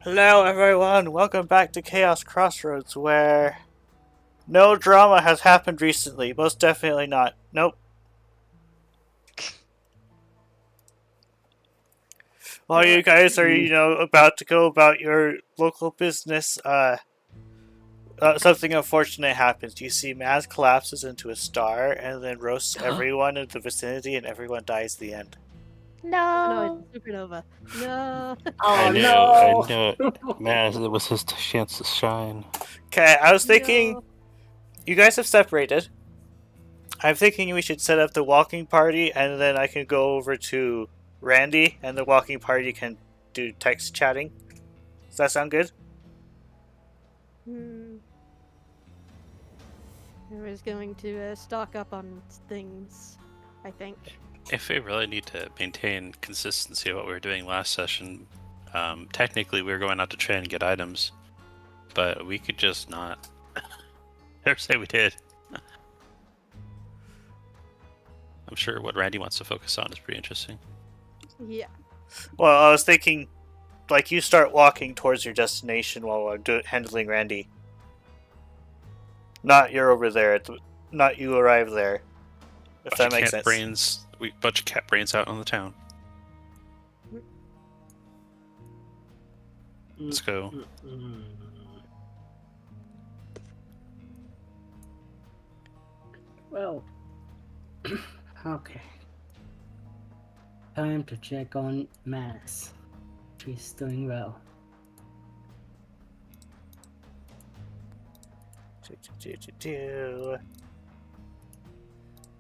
Hello everyone, welcome back to Chaos Crossroads, where no drama has happened recently. Most definitely not. Nope. While you guys are, about to go about your local business, something unfortunate happens. You see Maz collapses into a star and then roasts everyone in the vicinity and everyone dies at the end. No, it's a supernova. No. I knew it. Man, it was his chance to shine. Okay, I was thinking, you guys have separated. I'm thinking we should set up the walking party and then I can go over to Randy and the walking party can do text chatting. Does that sound good? I was going to stock up on things, I think. If we really need to maintain consistency of what we were doing last session, technically we were going out to try and get items, but we could just not. Never say we did. I'm sure what Randy wants to focus on is pretty interesting. Yeah. Well, I was thinking, like, you start walking towards your destination while I'm handling Randy. Not you're over there. Not you arrive there. If that makes sense. Bunch of cat brains out on the town. Let's go. Well, okay. Time to check on Mass. She's doing well.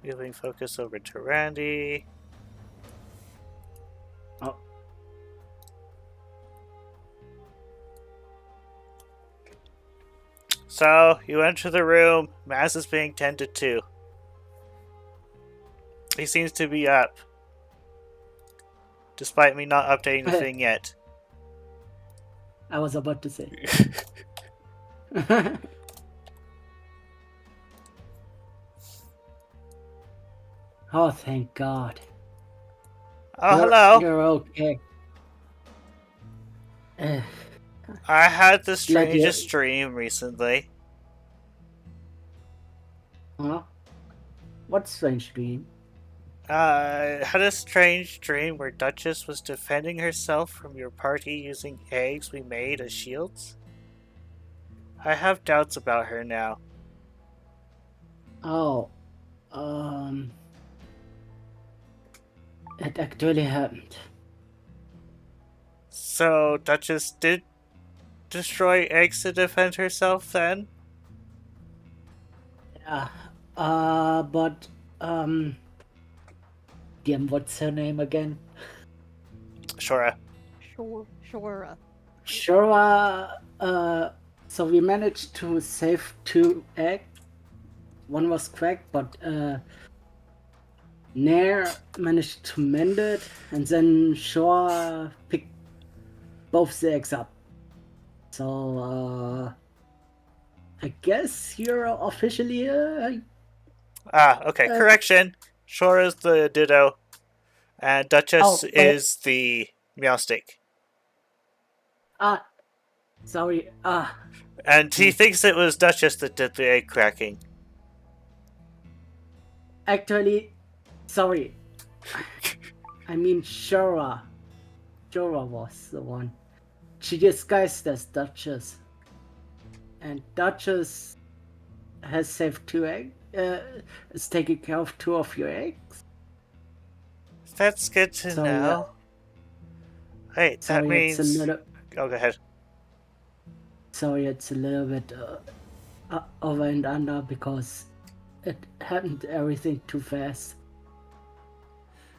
Moving focus over to Randy. Oh. So, you enter the room. Maz is being tended to. He seems to be up. Despite me not updating the thing yet. I was about to say. Oh, thank God. Oh, hello. You're okay. I had the strangest dream recently. Huh? What strange dream? I had a strange dream where Duchess was defending herself from your party using eggs we made as shields. I have doubts about her now. Oh, it actually happened. So, Duchess did destroy eggs to defend herself then? Yeah, but, Damn, what's her name again? Shora. Shora. Shora, so we managed to save 2 eggs. One was cracked, but, Nair managed to mend it, and then Shora picked both the eggs up. So, I guess you're officially, okay, correction. Shora's the Ditto, and Duchess is the Meowstick. Sorry, And he thinks it was Duchess that did the egg cracking. Actually, sorry. I mean Shora. Shora was the one. She disguised as Duchess. And Duchess has saved 2 eggs. Is taking care of 2 of your eggs. That's good to know. Wait, that means... Oh, go ahead. Sorry, it's a little bit over and under because it happened everything too fast.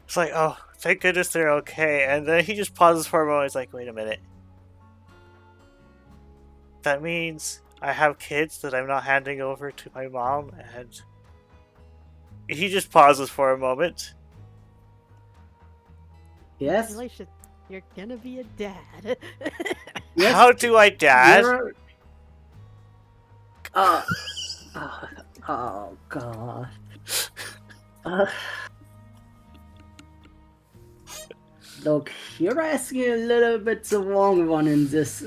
It's like, oh, thank goodness they're okay. And then he just pauses for a moment. He's like, wait a minute. That means I have kids that I'm not handing over to my mom, and he just pauses for a moment. Yes? Congratulations. You're gonna be a dad. Yes. How do I dad? Oh God. Look, you're asking a little bit the wrong one in this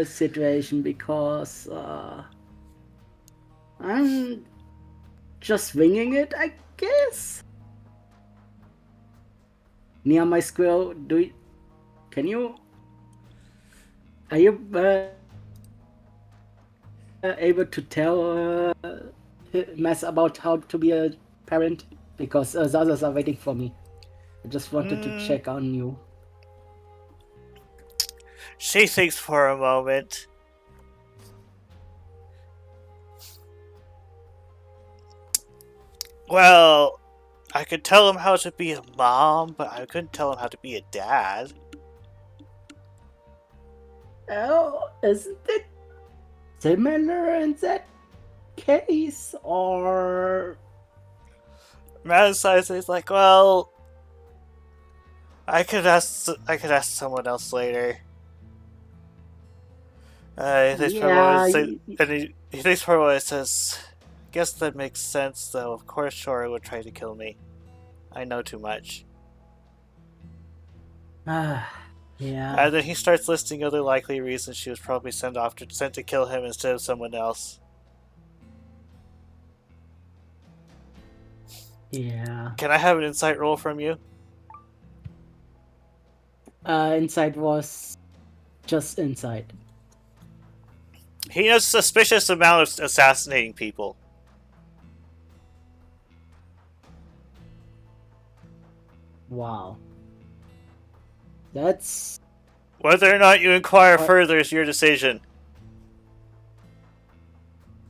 situation because I'm just winging it, I guess. Near my squirrel, can you? Are you able to tell Mass about how to be a parent? Because the others are waiting for me. I just wanted to check on you. She thinks for a moment. Well, I could tell him how to be a mom, but I couldn't tell him how to be a dad. Oh, isn't it similar in that case, or? Mad size is like, well, I could ask someone else later. He thinks for a moment, and he thinks for a moment, says, "Guess that makes sense, though. Of course, Shora would try to kill me. I know too much." Yeah. And then he starts listing other likely reasons she was probably sent to kill him instead of someone else. Yeah. Can I have an insight roll from you? Insight was just insight. He knows a suspicious amount of assassinating people. Wow. That's... Whether or not you inquire further is your decision.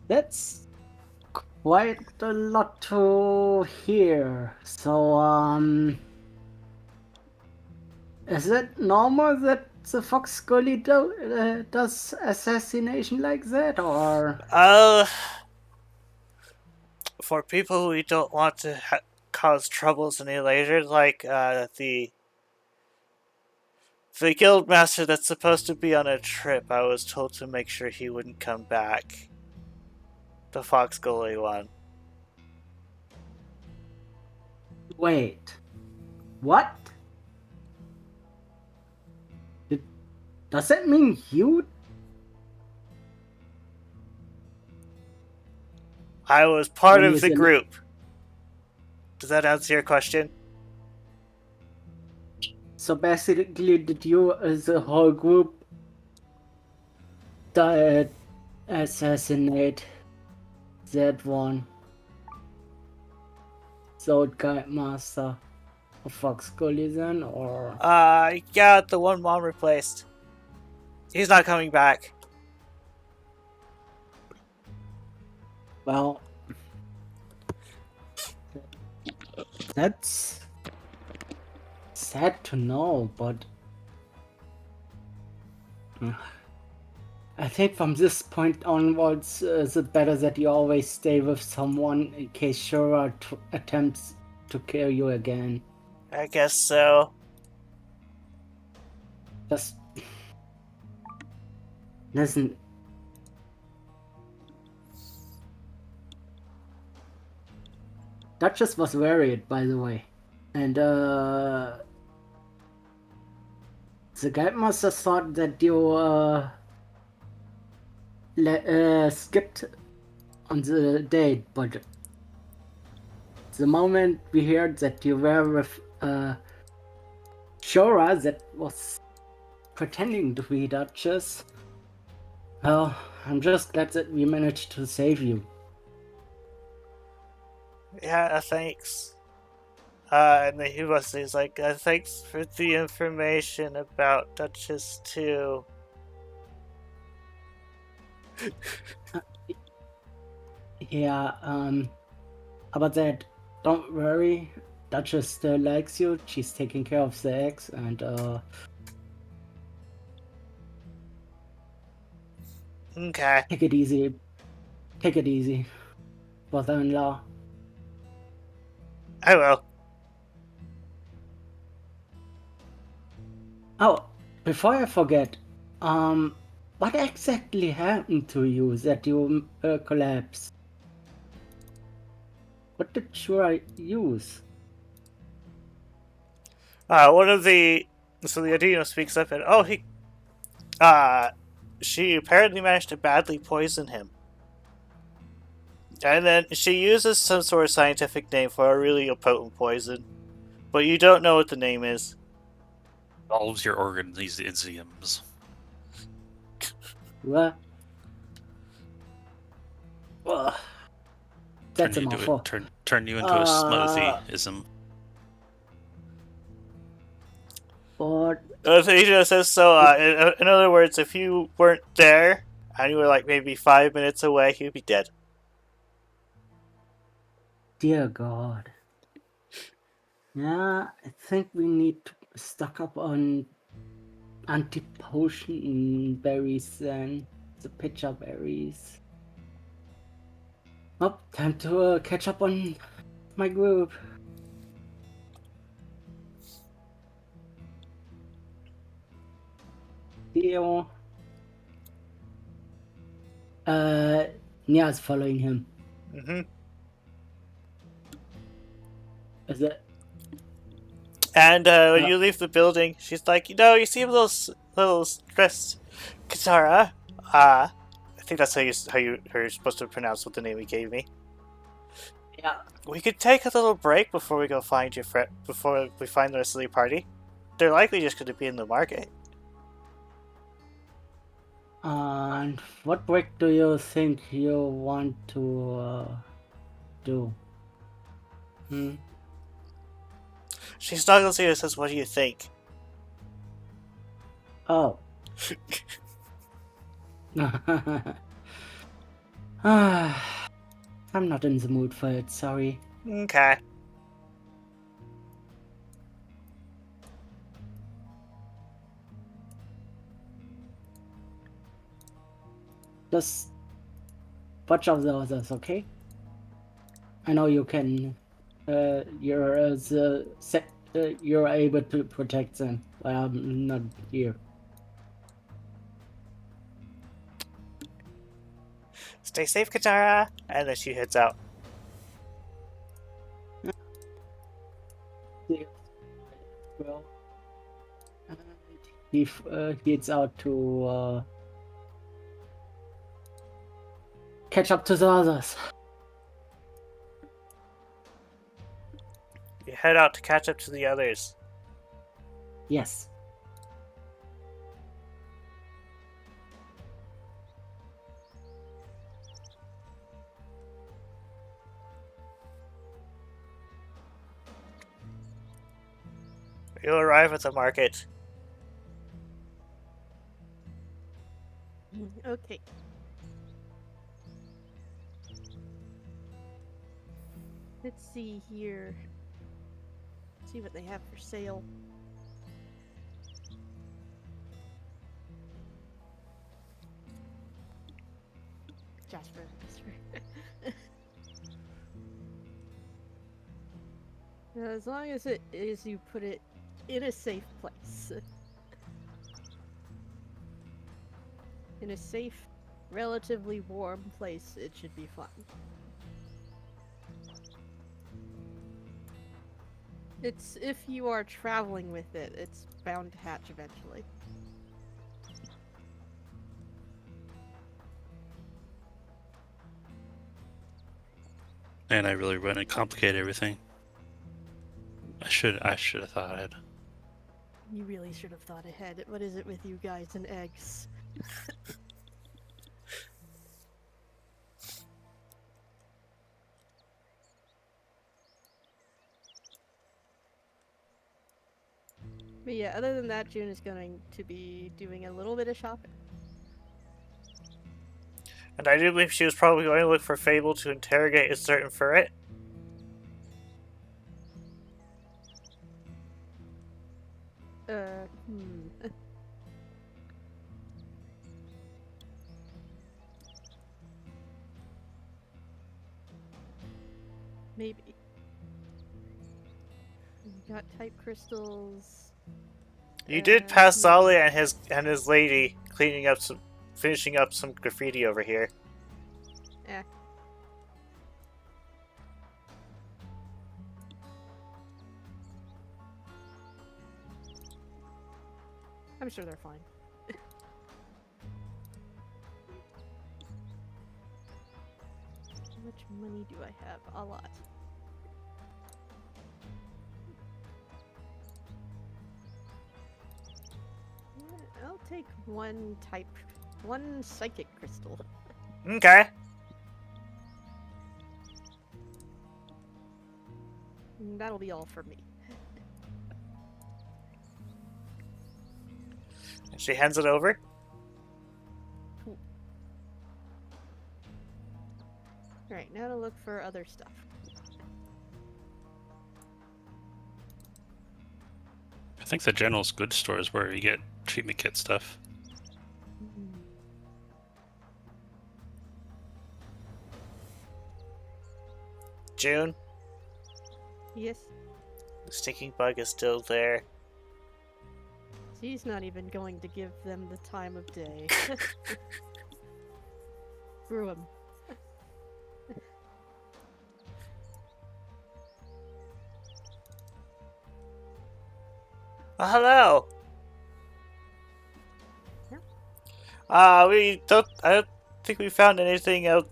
That's quite a lot to hear. So, is it normal that the Fox Scully does assassination like that, or? For people who don't want to cause troubles any later, like the guild master that's supposed to be on a trip, I was told to make sure he wouldn't come back. The Fox Gully one. Wait. What? Does that mean you? I was part of the group. Does that answer your question? So basically, did you, as a whole group, assassinate that one? So guide master of Fox Gully then, or? Yeah, the one mom replaced. He's not coming back. Well, that's sad to know, but I think from this point onwards, it's better that you always stay with someone in case Shura attempts to kill you again. I guess so. Just listen. Duchess was worried, by the way, and the guide master thought that you skipped on the date, but the moment we heard that you were with Shora, that was pretending to be Duchess, well, I'm just glad that we managed to save you. Yeah, thanks. And then he's like, thanks for the information about Duchess too. Yeah, about that, don't worry. Duchess still likes you. She's taking care of the eggs, and Okay. take it easy. Take it easy, brother-in-law. I will. Oh, before I forget, what exactly happened to you that you collapsed? What did Shura use? One of the Adino speaks up and she apparently managed to badly poison him. And then she uses some sort of scientific name for a really potent poison, but you don't know what the name is. Involves your organisms. What? Ugh. That's a mouthful. Turn you into a smoothie-ism. But Adino says so. In other words, if you weren't there and you were like maybe 5 minutes away, you'd be dead. dear God. Yeah, I think we need to stock up on anti-potion berries then. The pitcher berries. Oh, time to catch up on my group. Theo. Nia's following him. Mm-hmm. Is it? And when you leave the building, she's like, you seem a little stressed, Katara. I think that's how you're supposed to pronounce what the name he gave me. Yeah. We could take a little break before we go find your friend. Before we find the rest of the party. They're likely just going to be in the market. And what break do you think you want to do? She snuggles you and says, "What do you think?" Oh. I'm not in the mood for it, sorry. Okay. Just watch out the others, okay? I know you can. You're able to protect them while I'm not here. Stay safe, Katara. And then she heads out. Well, he heads out to catch up to the others. You head out to catch up to the others. Yes. You arrive at the market. Okay. Let's see here. See what they have for sale. Jasper. As long as it is you put it in a safe place. In a safe, relatively warm place, it should be fun. It's if you are traveling with it, it's bound to hatch eventually. And I really went and complicated everything. I should have thought ahead. You really should have thought ahead. What is it with you guys and eggs? But yeah, other than that, June is going to be doing a little bit of shopping. And I do believe she was probably going to look for Fable to interrogate a certain ferret. Maybe. We got type crystals. You did pass Solly and his lady finishing up some graffiti over here. Eh. I'm sure they're fine. How much money do I have? A lot. Yeah, I'll take one psychic crystal. Okay. And that'll be all for me. She hands it over. Alright, now to look for other stuff. I think the general goods store is where you get treatment kit stuff. June, Yes, the stinking bug is still there. she's not even going to give them the time of day. Screw 'em. Hello. Yeah. I don't think we found anything out.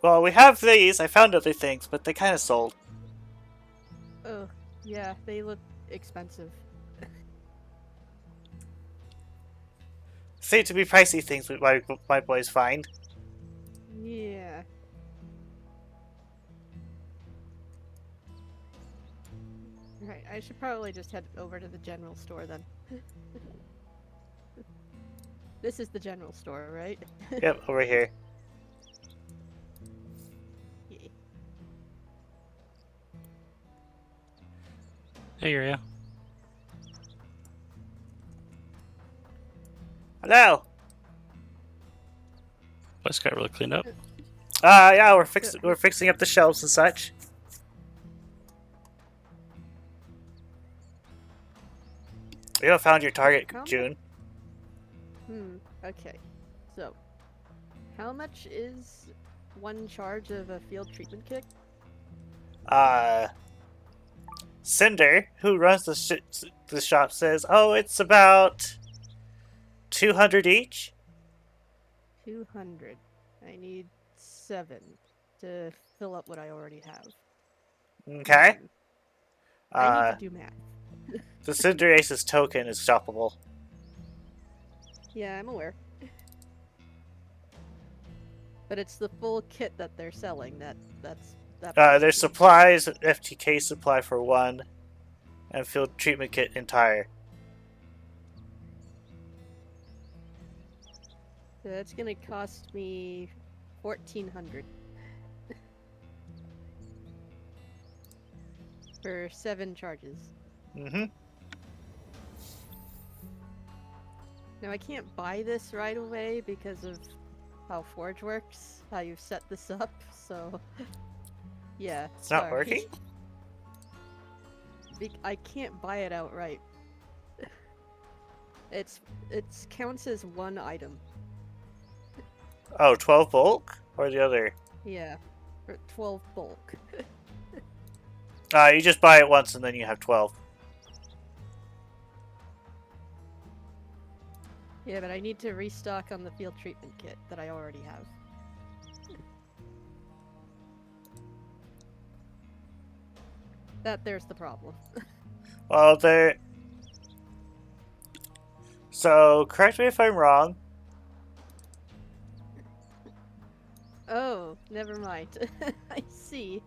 Well, we have these. I found other things, but they kind of sold. Oh, yeah, they look expensive. Seem to be pricey things my boys find. Yeah. Right, I should probably just head over to the general store then. This is the general store, right? Yep, over here. Yeah. Hey, Uriah. Hello. Place got really cleaned up. Yeah, we're fixing up the shelves and such. We haven't found your target, How June. Okay. So, how much is one charge of a field treatment kit? Cinder, who runs the shop, says, "Oh, it's about 200 each." 200. I need 7 to fill up what I already have. Okay. I need to do math. The Cinder Ace's token is shoppable. Yeah, I'm aware. But it's the full kit that they're selling. That's. There's supplies, FTK supply for 1, and field treatment kit entire. So that's gonna cost me 1,400 for 7 charges. Mm-hmm. Now I can't buy this right away because of how Forge works, how you've set this up. So yeah, It's not working? I can't buy it outright. It counts as 1 item. Oh, 12 bulk? Or the other? Yeah, for 12 bulk. You just buy it once and then you have 12. Yeah, but I need to restock on the field treatment kit that I already have. There's the problem. Well, So, correct me if I'm wrong. Oh, never mind. I see.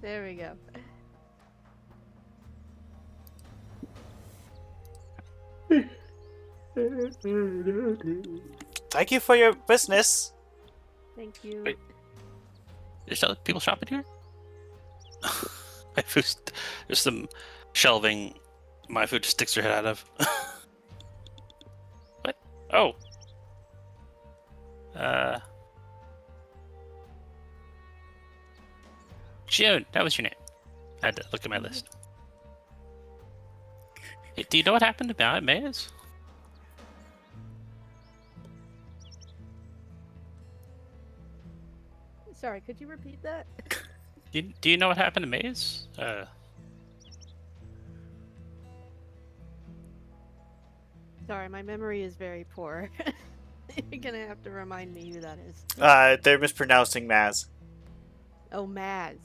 There we go. Thank you for your business. Thank you. Wait. There's other people shopping here? My food, there's some shelving my food just sticks her head out of. What? Oh. June, that was your name. I had to look at my list. Hey, do you know what happened to Maze? Sorry, could you repeat that? Do you know what happened to Maze? Sorry, my memory is very poor. You're gonna have to remind me who that is. They're mispronouncing Maz. Oh, Maz.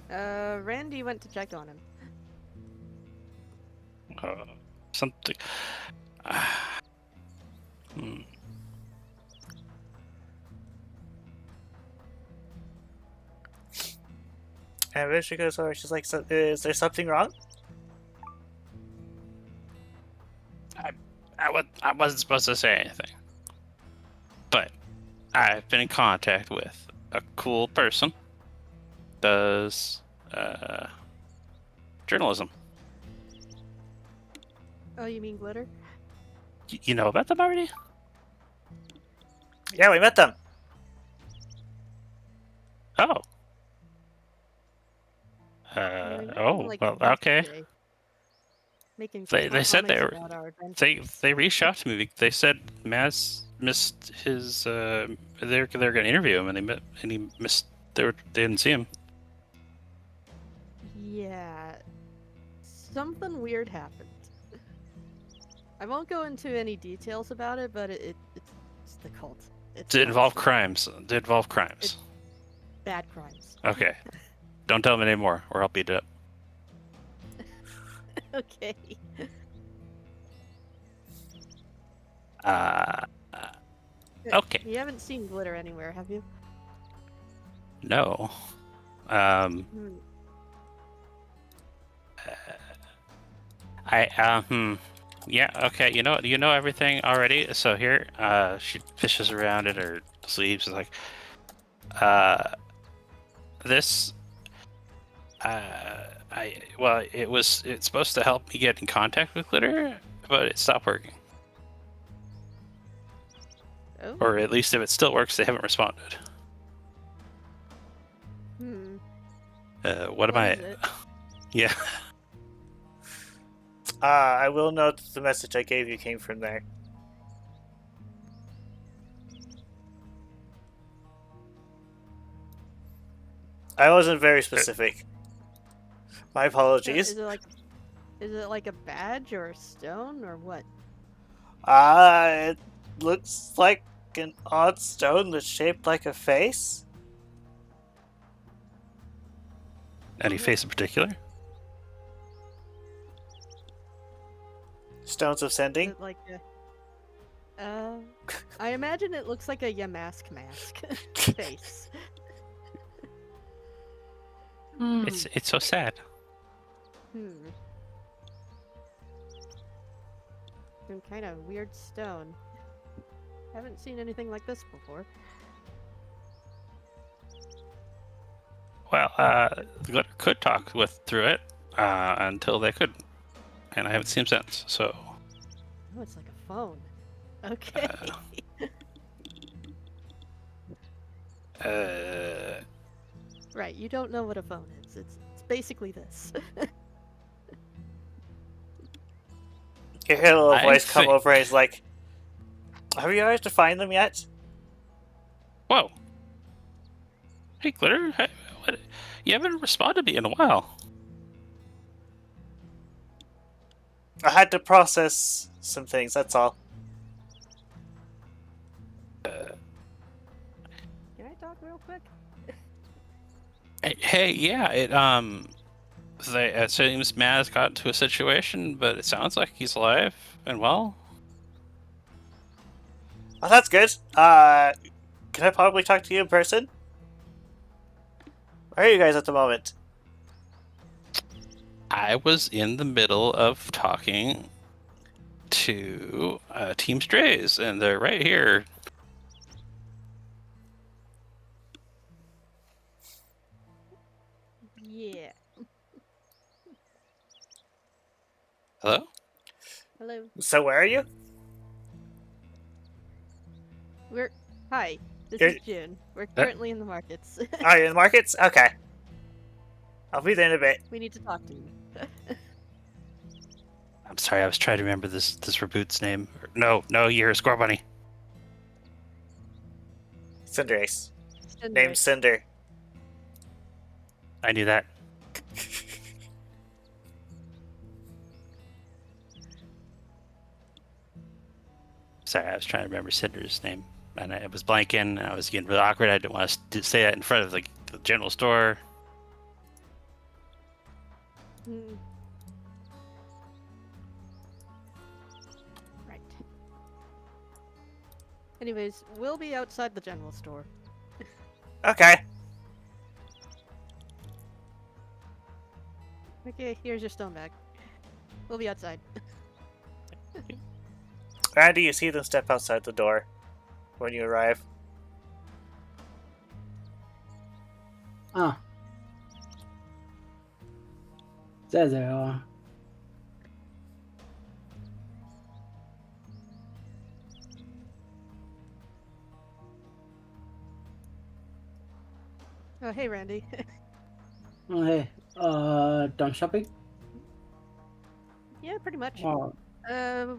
Randy went to check on him. Something. Hmm. And when she goes over, she's like, so, is there something wrong? I wasn't supposed to say anything, but I've been in contact with a cool person. Does journalism? Oh, you mean Glitter? You know about them already? Yeah, we met them. Oh. Yeah, we met Oh. him, like, Well. Okay. yesterday. Making They said they comments were. about our adventure. They reached out to me. They said Maz missed his. They're gonna interview him, and he missed. They didn't see him. Yeah, something weird happened. I won't go into any details about it, but it's the cult. It's Did it involve monster. crimes? Did it involve crimes? Bad crimes. Okay. Don't tell me anymore, or I'll beat it up. Okay. Okay. You haven't seen Glitter anywhere, have you? No. Hmm. Yeah, okay, you know everything already, so here, she fishes around in her sleeves and like, this, it's supposed to help me get in contact with Glitter, but it stopped working. Oh. Or at least if it still works, they haven't responded. Hmm. What am I? is it? Yeah. I will note that the message I gave you came from there. I wasn't very specific. My apologies. Is it like a badge or a stone or what? It looks like an odd stone that's shaped like a face. Any face in particular? Stones of Is sending. it like a... I imagine it looks like a Yamask mask face. It's so sad. Some kind of weird stone. Haven't seen anything like this before. Well, Glitter could talk through it until they couldn't, and I haven't seen him since. So. Oh, it's like a phone. Okay. Right, you don't know what a phone is. It's basically this. You hear a little I voice come think- over and he's like, have you managed to find them yet? Whoa. Hey, Glitter. Hey, what? You haven't responded to me in a while. I had to process some things, that's all. Can I talk real quick? Hey, yeah, it seems Maz got into a situation, but it sounds like he's alive and well. Oh, that's good. Can I probably talk to you in person? Where are you guys at the moment? I was in the middle of talking to Team Strays, and they're right here. Yeah. Hello? Hello. So where are you? Hi. This You're- is June. We're currently in the markets. Oh, you're in the markets? Okay. I'll be there in a bit. We need to talk to you. I'm sorry, I was trying to remember this reboot's name. No, you're a Score Bunny. Cinderace. Cinder. Named Cinder. I knew that. Sorry, I was trying to remember Cinder's name, and I was blanking. I was getting really awkward. I didn't want to say that in front of like the general store. Mm. Right. Anyways, we'll be outside the general store. Okay. Okay, here's your stone bag. We'll be outside. Randy, you see them step outside the door when you arrive. Ah. There they are. Oh, hey, Randy. Oh, hey. Done shopping? Yeah, pretty much. Oh,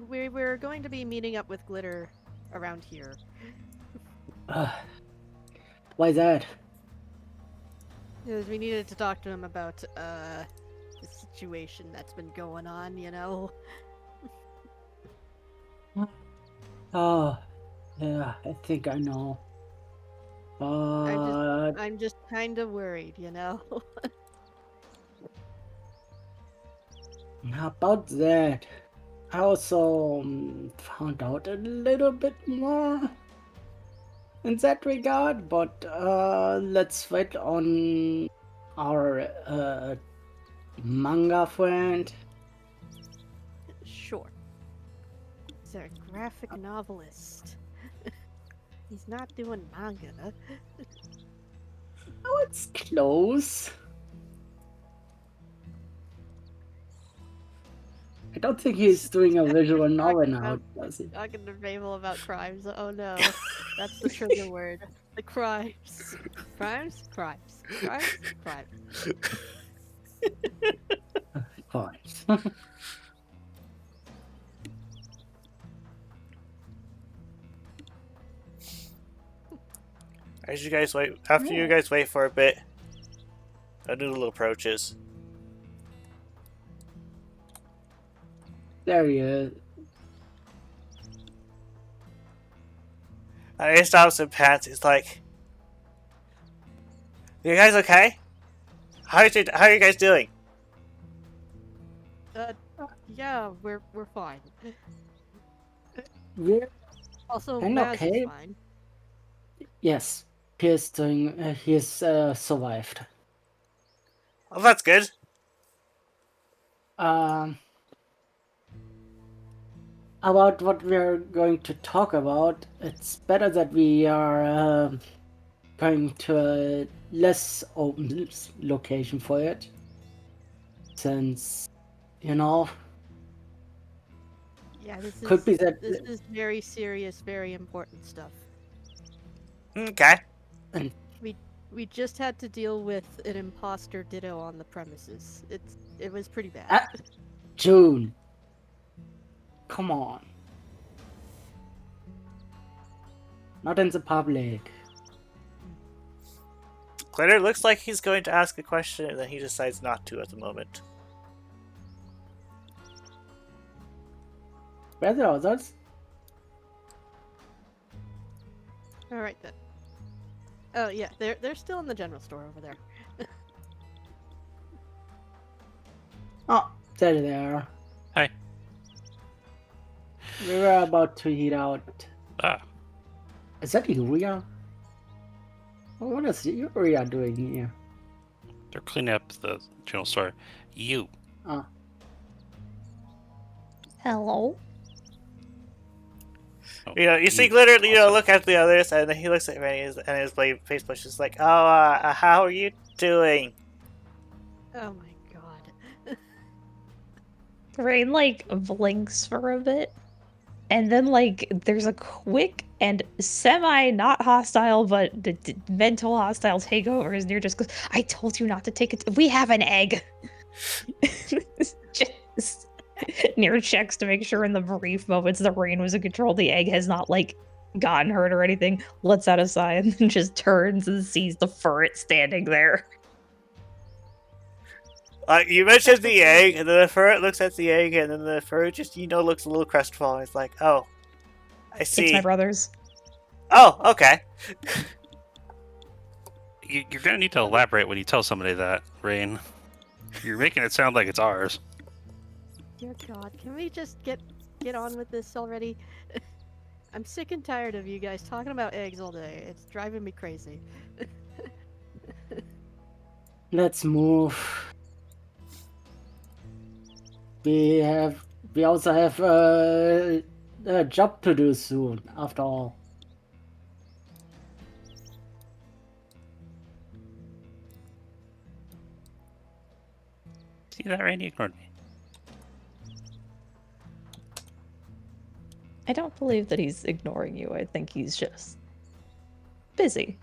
We're going to be meeting up with Glitter around here. why that? Because we needed to talk to him about, the situation that's been going on, you know? Oh, yeah, I think I know. I'm just kind of worried, you know? How about that? I also found out a little bit more in that regard, but let's wait on our manga friend. Sure. He's a graphic novelist. He's not doing manga. Oh, it's close. I don't think he's doing a visual novel now, does he? Talking to Mabel about crimes. Oh no. That's the trigger word. The crimes. Crimes? Crimes. Crimes? Crimes. Fine. As you guys wait, after you guys wait for a bit, a noodle approaches. There he is. And he stops and pants. He's like, "You guys okay? How are you guys doing?" Yeah, we're fine. We're Also, I'm Maz okay. is fine. Yes, he's doing. He's survived. Well, that's good. About what we're going to talk about, it's better that we are going to a less open location for it, since you know Yeah, this could is be that this is very serious, very important stuff. Okay. We just had to deal with an imposter ditto on the premises. It was pretty bad. June. Come on. Not in the public. Glitter looks like he's going to ask a question, and then he decides not to at the moment. Where are the others? All right then. Oh yeah, they're still in the general store over there. Oh, there they are. Hi. We were about to head out. Ah, Is that Yuria? What is Yuria doing here? they're cleaning up the general store. You. Oh, Hello. Oh, You see Glitter, also. look at the others, and then he looks at Randy, and his face blush is like, "Oh, how are you doing?" Oh my god. Rain like blinks for a bit, and then like there's a quick and semi not hostile but mental hostile takeover as Near just goes, "I told you not to take it. We have an egg." Just Near checks to make sure in the brief moments the Rain was in control, the egg has not like gotten hurt or anything. Lets out a sigh and then just turns and sees the ferret standing there. You mentioned the egg, and then the ferret looks at the egg, and then the ferret just, looks a little crestfallen. It's like, oh, I see. It's my brother's. Oh, okay. You're gonna need to elaborate when you tell somebody that, Rain. You're making it sound like it's ours. Dear God, can we just get on with this already? I'm sick and tired of you guys talking about eggs all day. It's driving me crazy. Let's move. We also have a job to do soon, after all. See that, Rain? He ignored me. I don't believe that he's ignoring you. I think he's just busy.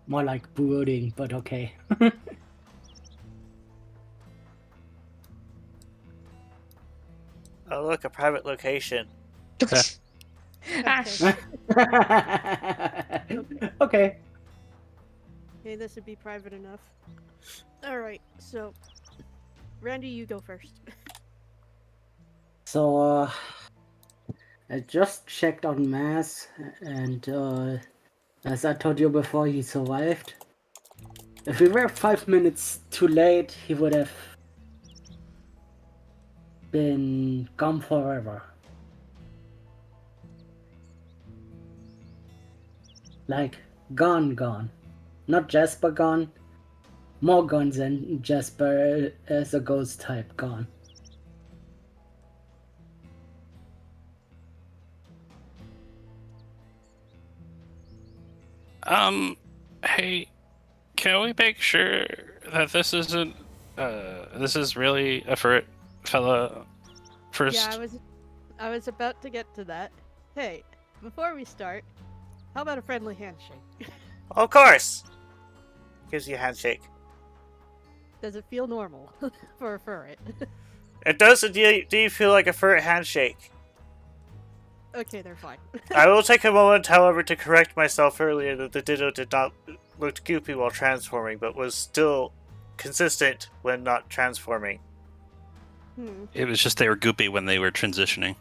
More like brooding, but okay. Oh, look, a private location. Ah, Okay. Okay, this would be private enough. Alright, so Randy, you go first. So, I just checked on Mass, and as I told you before, he survived. If we were 5 minutes too late, he would have been gone forever. Like, gone. Not Jasper gone. More gone than Jasper as a ghost type gone. Hey, can we make sure that this isn't, this is really a fella first? Yeah, I was about to get to that. Hey, before we start, how about a friendly handshake? Of course! Gives you a handshake. Does it feel normal for a ferret? It does. Do you feel like a ferret handshake? Okay, they're fine. I will take a moment, however, to correct myself earlier that the Ditto did not look goopy while transforming, but was still consistent when not transforming. It was just they were goopy when they were transitioning.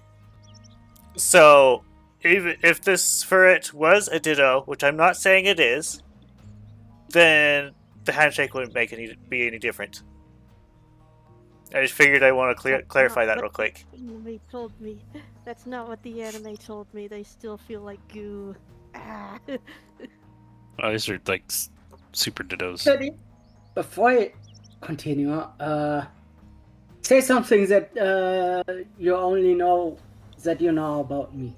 So, even if this ferret was a Ditto, which I'm not saying it is, then the handshake wouldn't be any different. I just figured I want to clarify that real quick. Anime told me. That's not what the anime told me. They still feel like goo. Ah. Oh, these are like super dittos. Teddy, before I continue, say something that you only know that you know about me.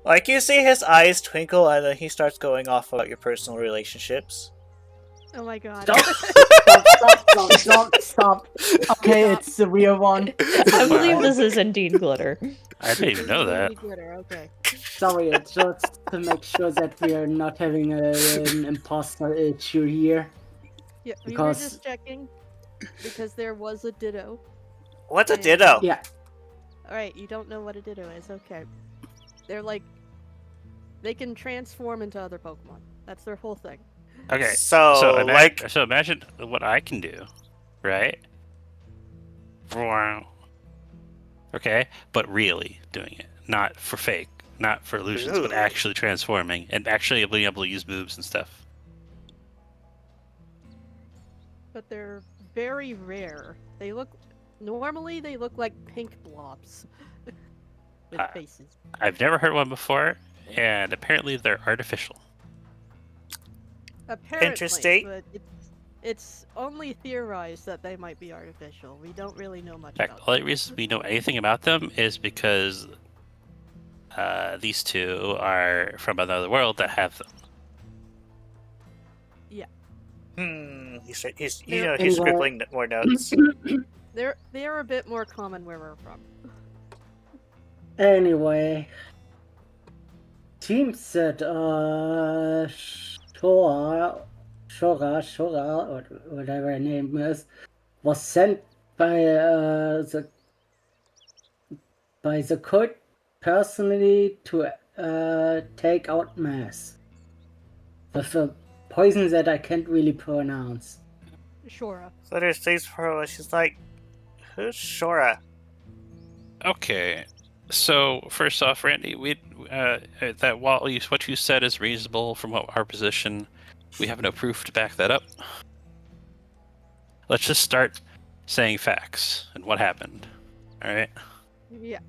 Like, you see his eyes twinkle, and then he starts going off about your personal relationships. Oh my god. Stop. Okay, it's the real one. I believe this is indeed glitter. I didn't even know that. Glitter, okay. Sorry, it's just to make sure that we are not having an imposter issue here. Yeah, we Because- were just checking because there was a Ditto. What's a Yeah. Ditto? Yeah. Alright, you don't know what a Ditto is, okay. They're like... They can transform into other Pokemon. That's their whole thing. Okay, So imagine what I can do, right? Wow. Okay, but really doing it, not for fake, not for illusions, but Ooh. actually transforming and actually being able to use moves and stuff. But they're very rare. Normally they look like pink blobs. With faces. I've never heard one before, and apparently they're artificial. Apparently, Interesting. but it's only theorized that they might be artificial. We don't really know much In fact, about the only reason we know anything about them is because these two are from another world that have them. He's Anyway. scribbling more notes. They're a bit more common where we're from. Anyway, seems that Shora, or whatever her name is, was sent by the cult personally to take out Mass. With a poison that I can't really pronounce. Shora. Glitter stays for her. She's like, who's Shora? Okay, so first off, Randy, that while what you said is reasonable from our position, we have no proof to back that up. Let's just start saying facts and what happened. All right. Yeah.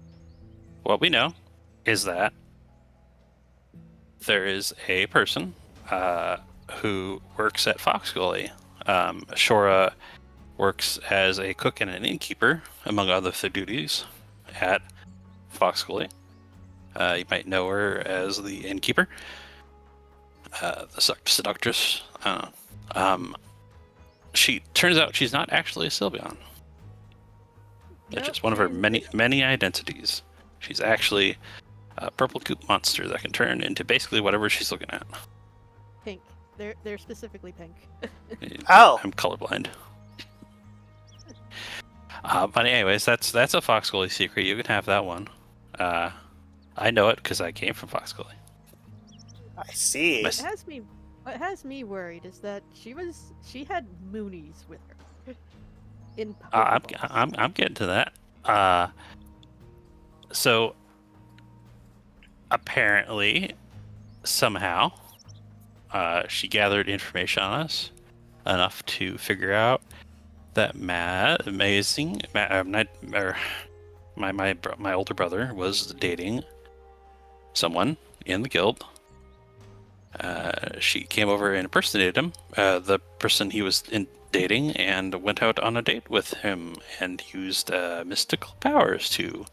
What we know is that there is a person who works at Fox Gully. Shora works as a cook and an innkeeper, among other duties, at Fox Gully. You might know her as the innkeeper, the seductress. She turns out she's not actually a Sylveon. It's just one of her many identities. She's actually a purple goop monster that can turn into basically whatever she's looking at. Pink. They're specifically pink. Oh. I'm colorblind. But anyways, that's a Fox Gully secret. You can have that one. I know it because I came from Fox Gully. I see. What has me worried is that she had Moonies with her. In Pokeballs. I'm getting to that. So apparently, somehow, she gathered information on us enough to figure out that my older brother was dating someone in the guild. She came over and impersonated him, the person he was dating, and went out on a date with him and used mystical powers to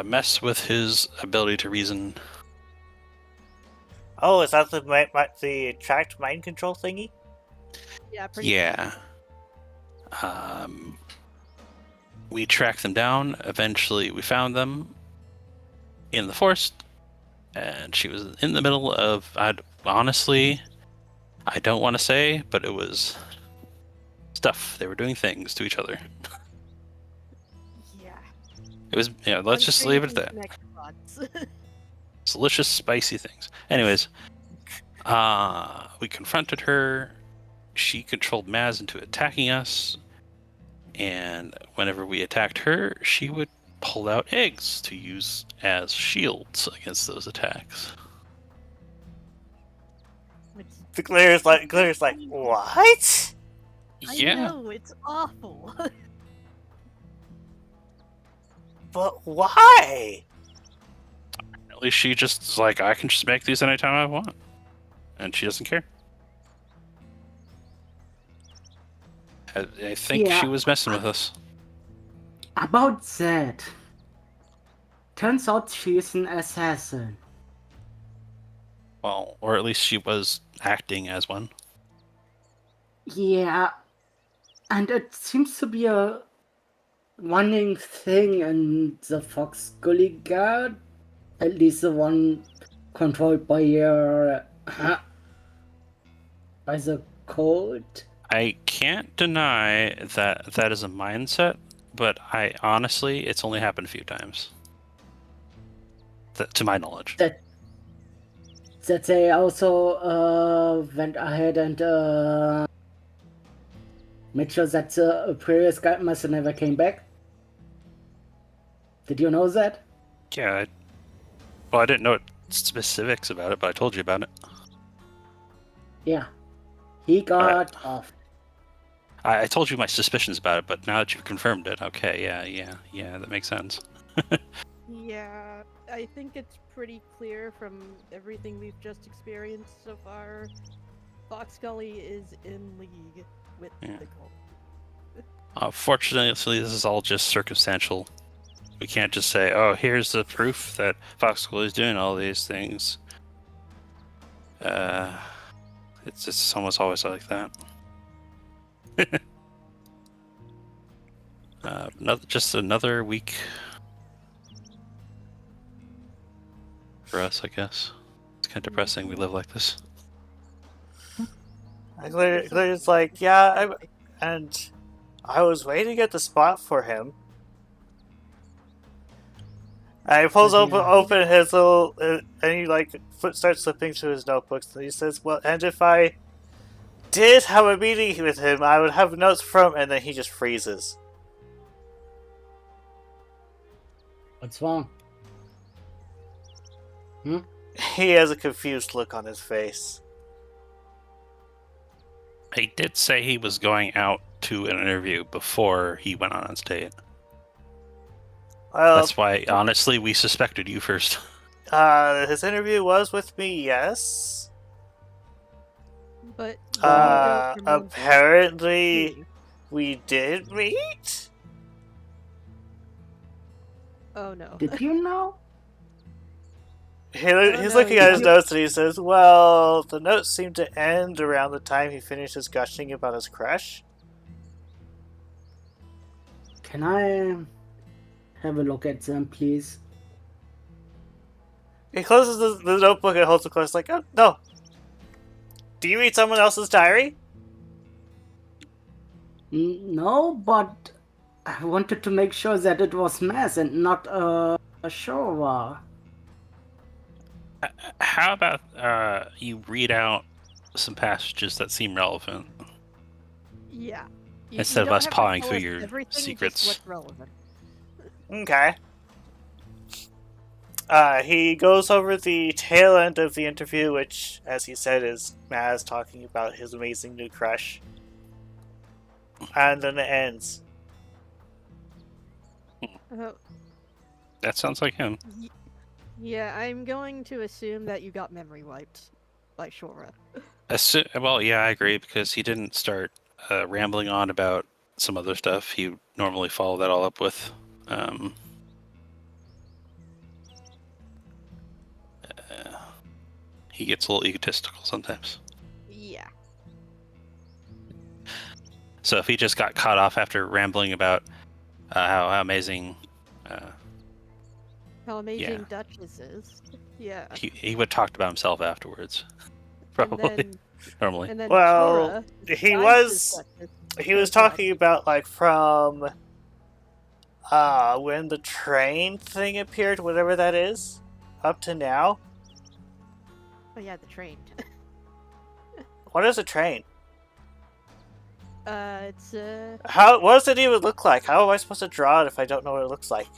mess with his ability to reason. Oh, is that the tracked mind control thingy? Yeah, pretty. Yeah. We tracked them down. Eventually, we found them in the forest, and she was in the middle of. Honestly, I don't want to say, but it was stuff. They were doing things to each other. Yeah. It was. Let's just leave it at that. Delicious, spicy things. Anyways, we confronted her. She controlled Maz into attacking us, and whenever we attacked her, she would pull out eggs to use as shields against those attacks. The Glitter's like, what? Yeah. I know, it's awful. But why? At least she just is like, I can just make these anytime I want, and she doesn't care. I think she was messing with us. About that. Turns out she's an assassin. Well, or at least she was acting as one. Yeah. And it seems to be a running thing in the Fox Gully Guard. At least the one controlled by by the code. I can't deny that is a mindset, but it's only happened a few times. To my knowledge. That they also went ahead and made sure that the previous guy master never came back. Did you know that? Yeah. I didn't know specifics about it, but I told you about it. Yeah. He got off. I told you my suspicions about it, but now that you've confirmed it, okay, yeah, that makes sense. Yeah, I think it's pretty clear from everything we've just experienced so far. Fox Gully is in league with the cult. Fortunately, this is all just circumstantial. We can't just say, oh, here's the proof that Fox Gully is doing all these things. It's almost always like that. Just another week for us, I guess. It's kind of depressing. We live like this. Glitter's like, yeah, I was waiting at the spot for him. And he pulls But yeah. open his little, and he like starts flipping through his notebooks. And he says, "Well, and if I did have a meeting with him, I would have notes from." And then he just freezes. What's wrong? Hmm? He has a confused look on his face. He did say he was going out to an interview before he went on stage. Well, That's why, honestly, we suspected you first. his interview was with me, yes. But you don't remember Apparently, meeting. we did meet. Oh no. Did you know? He's no, looking at his you- notes and he says, "Well, the notes seem to end around the time he finishes gushing about his crush." Can I have a look at them, please? He closes the notebook and holds it close, like, "Oh no! Do you read someone else's diary?" No, but I wanted to make sure that it was mass and not a Shora. How about you read out some passages that seem relevant? Yeah. Instead of don't us have to pawing tell through us your everything, just secrets. what's relevant. Okay. He goes over the tail end of the interview, which, as he said, is Maz talking about his amazing new crush. And then it ends. Oh, That sounds like him. yeah, I'm going to assume that you got memory wiped by Shora. Well, yeah, I agree, because he didn't start rambling on about some other stuff. He normally follow that all up with. He gets a little egotistical sometimes. Yeah. So if he just got caught off after rambling about how amazing, How amazing Yeah. Duchess is. Yeah. he would talk about himself afterwards. Probably, normally. And then Well, Shora he disguises was- Duchess He was as talking about, like, from when the train thing appeared, whatever that is, up to now. Oh yeah, the train. What is a train? It's What does it even look like? How am I supposed to draw it if I don't know what it looks like?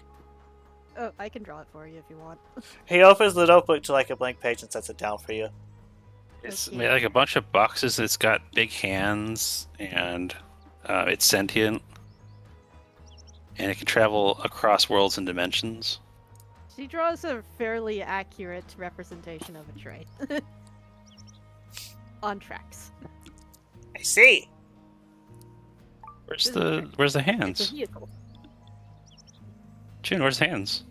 oh, I can draw it for you if you want. He opens the notebook to like a blank page and sets it down for you. It's Okay. made like a bunch of boxes. It's got big hands, and it's sentient, and it can travel across worlds and dimensions. She draws a fairly accurate representation of a train. On tracks. I see. Where's This is a train. the It's a hands? vehicle. June, where's the hands?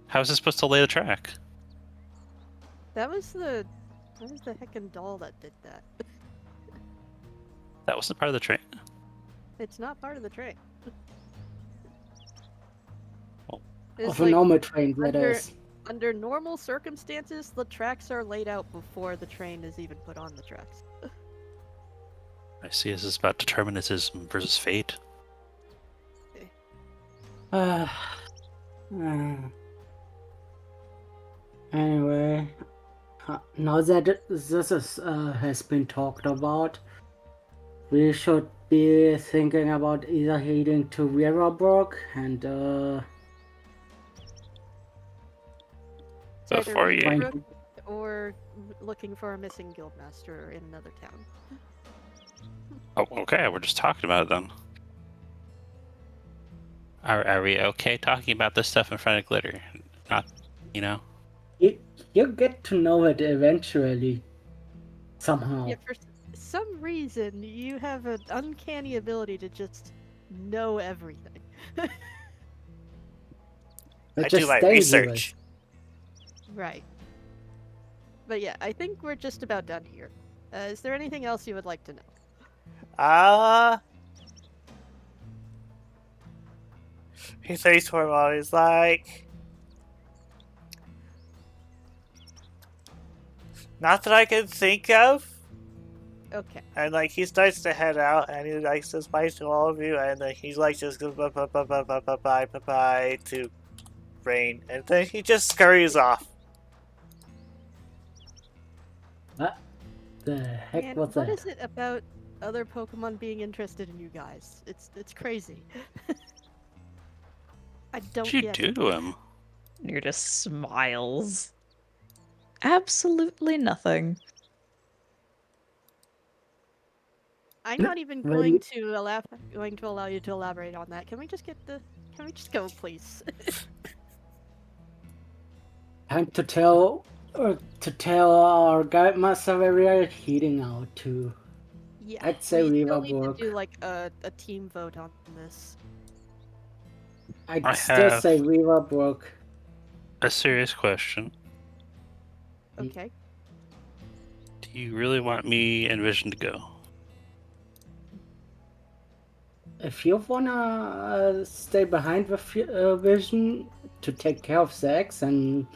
How is it supposed to lay the track? That was the heckin' doll that did that. That wasn't part of the train. It's not part of the train. Well, It's Of a like, normal train, that under- is. under normal circumstances, the tracks are laid out before the train is even put on the tracks. I see this is about determinism versus fate. Uh, anyway, now that this is, has been talked about, we should be thinking about either heading to Veraburg and It's either Before you- Raybrook or looking for a missing guildmaster in another town. Oh, okay. We're just talking about it then. Are we okay talking about this stuff in front of Glitter? Not, you know. you get to know it eventually, somehow. Yeah, for some reason, you have an uncanny ability to just know everything. It's I do just my dangerous. research. Right. But yeah, I think we're just about done here. Is there anything else you would like to know? He says for a while, he's like, not that I can think of. Okay. And like he starts to head out, and he like says bye to all of you, and then he's like just goes bye to brain, and then he just scurries off. What the heck Man, was what that? is it about other Pokemon being interested in you guys? It's crazy. I don't What'd you get do it. to him? You're just smiles. Absolutely nothing. I'm not even Really? going to allow you to elaborate on that. Can we just go, please? Time to tell our guide master where we are heading out to. Yeah. I'd say we still River need to Brook. do like a team vote on this. I'd I still have- say River Brook. A serious question. Okay. Do you really want me and Vision to go? If you wanna stay behind with Vision to take care of the eggs, and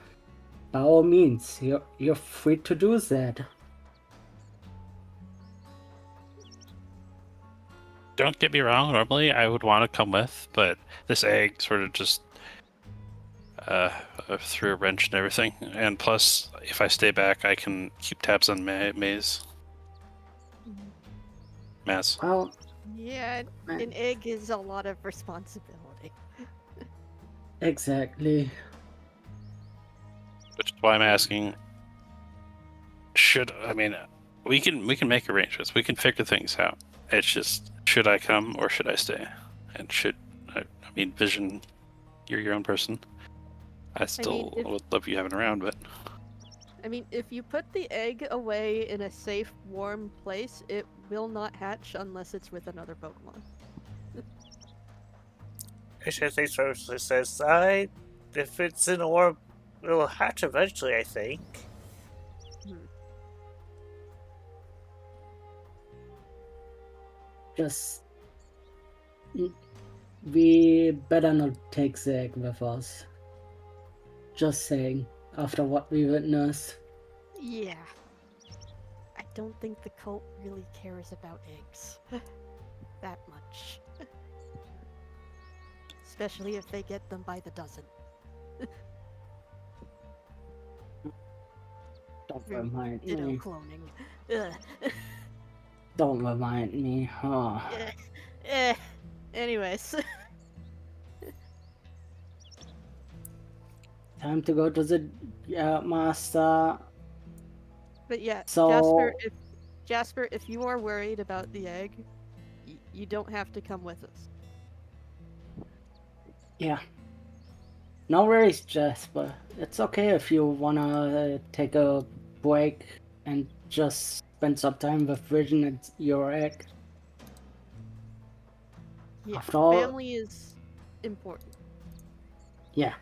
by all means, you're free to do that. Don't get me wrong, normally I would want to come with, but this egg sort of just threw a wrench and everything. And plus, if I stay back, I can keep tabs on Maze. Maz. Well, Yeah, an egg is a lot of responsibility. exactly. Which is why I'm asking. We can make arrangements. We can figure things out. It's just, should I come or should I stay? And Vision, you're your own person. I still would love you having around, but I mean, if you put the egg away in a safe, warm place, it will not hatch unless it's with another Pokemon. I should say so. Says, if it's in a warm, it'll hatch eventually, I think. Just we better not take the egg with us. Just saying, after what we witnessed. Yeah. I don't think the cult really cares about eggs. That much. Especially if they get them by the dozen. Don't remind Ditto me. cloning. Ugh. Don't remind me. Huh. Anyways. Time to go to the master. But yeah, So Jasper, if you are worried about the egg, you don't have to come with us. yeah. No worries, Jasper. It's okay if you wanna take a break and just spend some time with Vision and your egg. Yeah, After all- family is important. Yeah.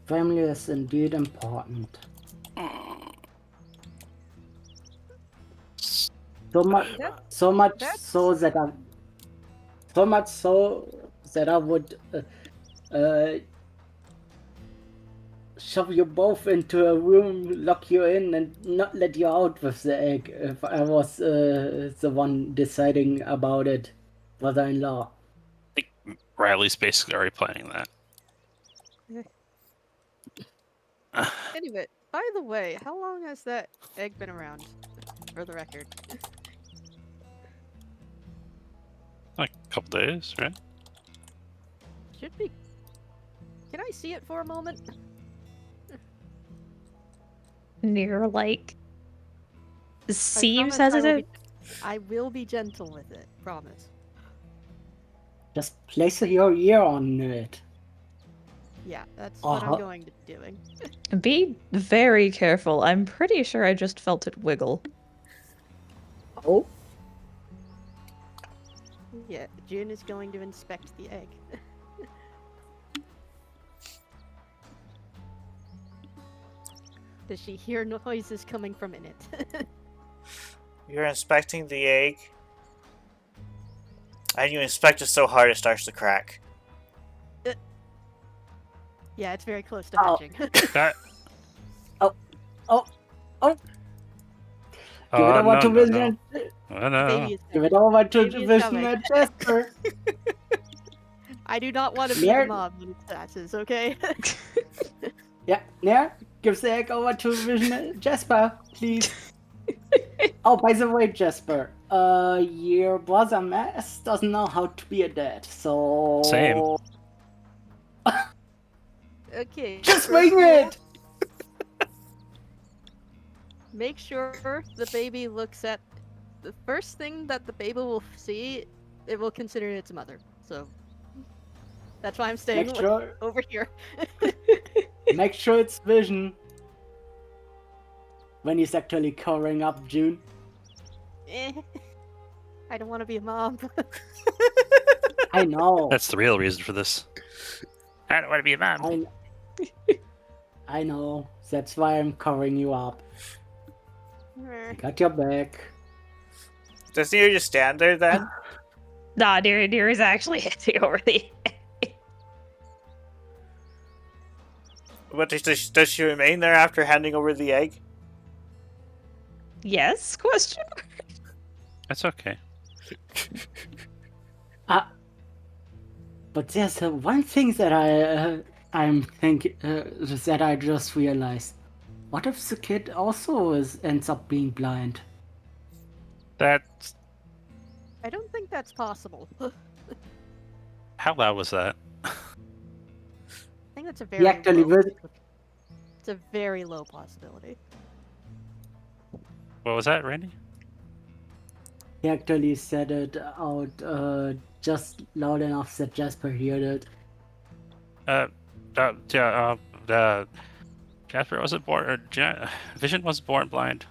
Family is indeed important. So much That's- so that I would shove you both into a room, lock you in, and not let you out with the egg if I was the one deciding about it, brother-in-law. I think Riley's basically already planning that. Anyway, by the way, how long has that egg been around? For the record. Like a couple days, right? Should be. Can I see it for a moment? Near like I seems promise hesitant. I will be gentle with it. Promise. Just place your ear on it. Yeah, that's what Uh-huh. I'm going to be doing. Be very careful. I'm pretty sure I just felt it wiggle. Oh, Yeah, June is going to inspect the egg. Does she hear noises coming from in it? You're inspecting the egg, and you inspect it so hard it starts to crack. Yeah, it's very close to Oh. hatching. That. oh. Give Oh, it over to no. Vision. Oh, no. Baby is Give it coming. over to Baby is Vision coming. and Jasper. I do not want to be the mom when it passes, okay? Yeah, Nair, give the egg over to Vision Jasper, please. Oh, by the way, Jasper, your brother Mass doesn't know how to be a dad, so... Same. Okay. Just first wing of all, it! Make sure the baby looks at the first thing that the baby will see. It will consider its mother. So that's why I'm staying Make sure, over here. make sure it's Vision. When he's actually covering up June. I don't want to be a mom. I know. That's the real reason for this. I don't want to be a mom. I know. That's why I'm covering you up. I got your back. Does Neo just stand there then? Nah, Deer is actually hitting over the But does she remain there after handing over the egg? Yes? Question? That's okay. But there's one thing that I'm thinking that I just realized. What if the kid also ends up being blind? That's... I don't think that's possible. I How loud was that? think that's a He very actually low, will. it's a very low possibility. What was that, Randy? He actually said it out just loud enough that Jasper heard it. Jasper wasn't born... Vision wasn't born blind.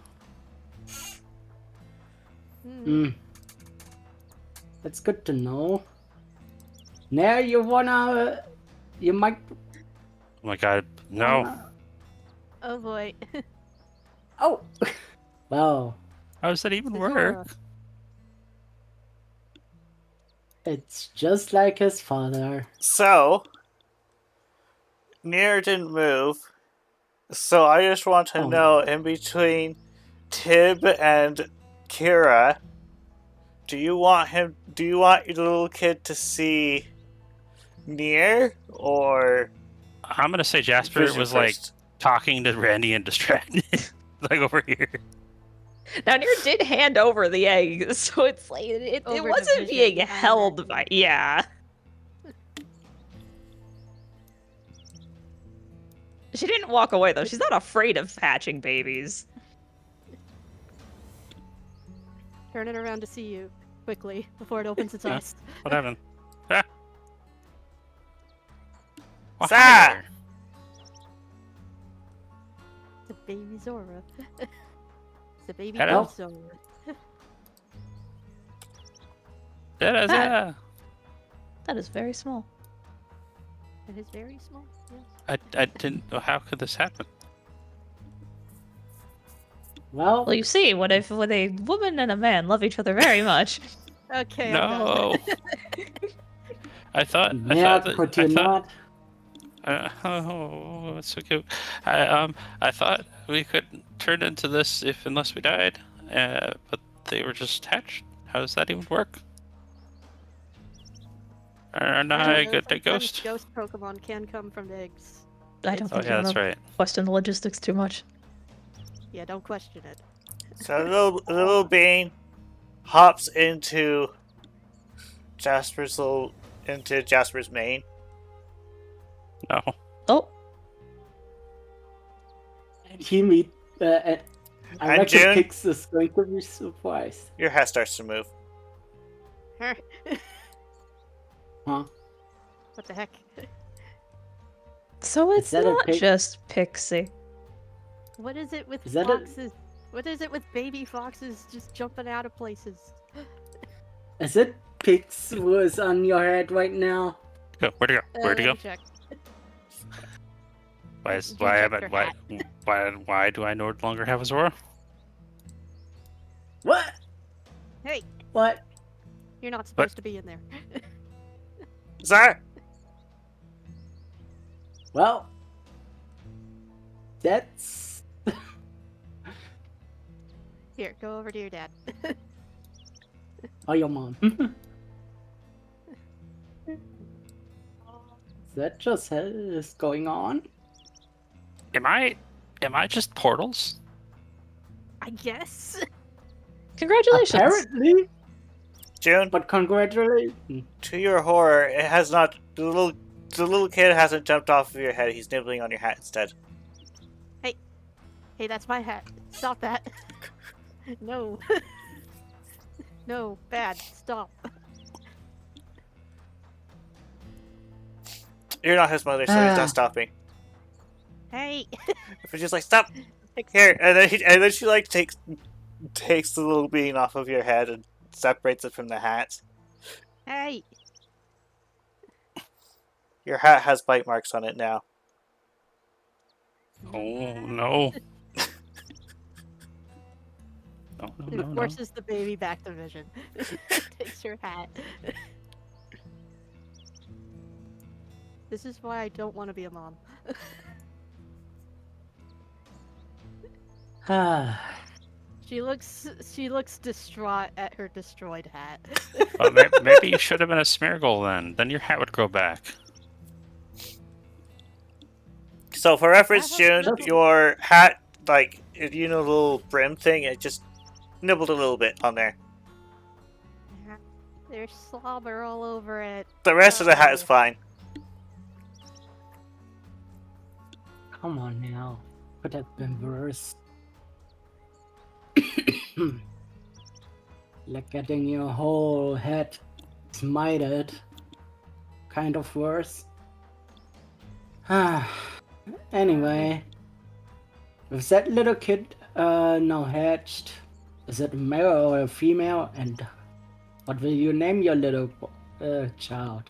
Hmm. That's good to know. Now you might. Oh my god, no. Oh boy. Oh! Well, How does that even It's work? Zora. it's just like his father. So, Nier didn't move. So I just want to Oh. know, in between Tib and Kira, do you want your little kid to see Nier or I'm gonna say Jasper Vision was like first? talking to Randy and distracted. Like over here. Now, Deer did hand over the egg, so it's like it Over to wasn't Vision being behind held that, by. Yeah. She didn't walk away though. She's not afraid of hatching babies. Turn it around to see you quickly before it opens its Yeah. eyes. What happened? Ah. Oh, Sa! hi there. The baby Zora. The baby Hello? Zora. Da-da-da. That is very small. It is very small. Yes. I didn't know how could this happen. Well, Well, you see, when a woman and a man love each other very much, Okay. I'm No. done. I thought. yeah, that, but I you're thought, not. oh, it's so cute. I thought we could turn into this unless we died, but they were just hatched. How does that even work? Aren't I I don't a know, good sometimes ghost? Ghost Pokemon can come from the eggs. I don't Oh think yeah, you that's want to right. question the logistics too much. Yeah, don't question it. So little Bean hops into Jasper's mane. No. Oh, And he meet. I And reckon June? Pix is going to be surprised. Your head starts to move. Huh? What the heck? so Is it's that a not pig? just Pixie. What is it with Is that a- foxes? What is it with baby foxes just jumping out of places? Is it Pix who is on your head right now? Go. Where'd it go? Where'd it Let go? me check. Why do I no longer have a Zora? What? Hey, What? you're not supposed to be in there. Sir! Well, that's. Here, go over to your dad. Oh, your mom. that just is going on? Am I just portals? I guess. Congratulations. Apparently, June, but congratulations. to your horror, it has not. The little kid hasn't jumped off of your head. He's nibbling on your hat instead. Hey, that's my hat. Stop that. No. No, bad. Stop. You're not his mother, so he's not stopping. Hey. But she's like, stop here, and then she like takes the little bean off of your head and separates it from the hat. Hey. Your hat has bite marks on it now. Oh no. It forces the baby back to vision. Takes your hat. This is why I don't want to be a mom. She looks distraught at her destroyed hat. Well, maybe you should have been a Smeargle then. Then your hat would grow back. So for reference, June, That's- your hat, like, the little brim thing, it just nibbled a little bit on there. There's slobber all over it. The rest of the hat is fine. Come on now. Could have been worse. Like getting your whole head smited. Kind of worse. Anyway. Is that little kid now hatched? Is it a male or a female? And what will you name your little child?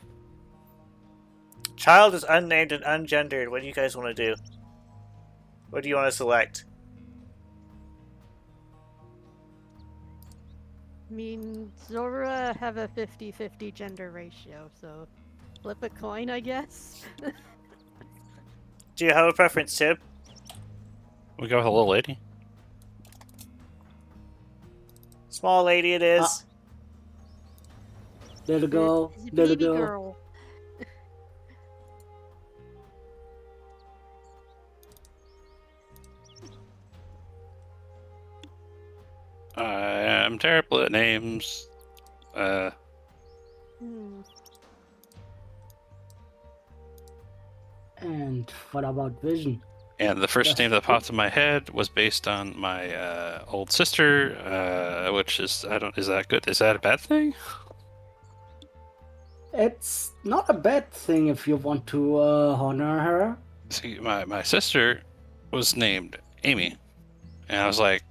Child is unnamed and ungendered. What do you guys want to do? What do you want to select? I mean, Zora have a 50-50 gender ratio, so flip a coin, I guess. Do you have a preference, Tib? We go with a little lady. Small lady it is. Little girl, It's a little baby girl. girl. I'm terrible at names. And what about Vision? And the first name that popped in my head was based on my old sister, which is is that good? Is that a bad thing? It's not a bad thing if you want to honor her. See, my sister was named Amy, and I was like,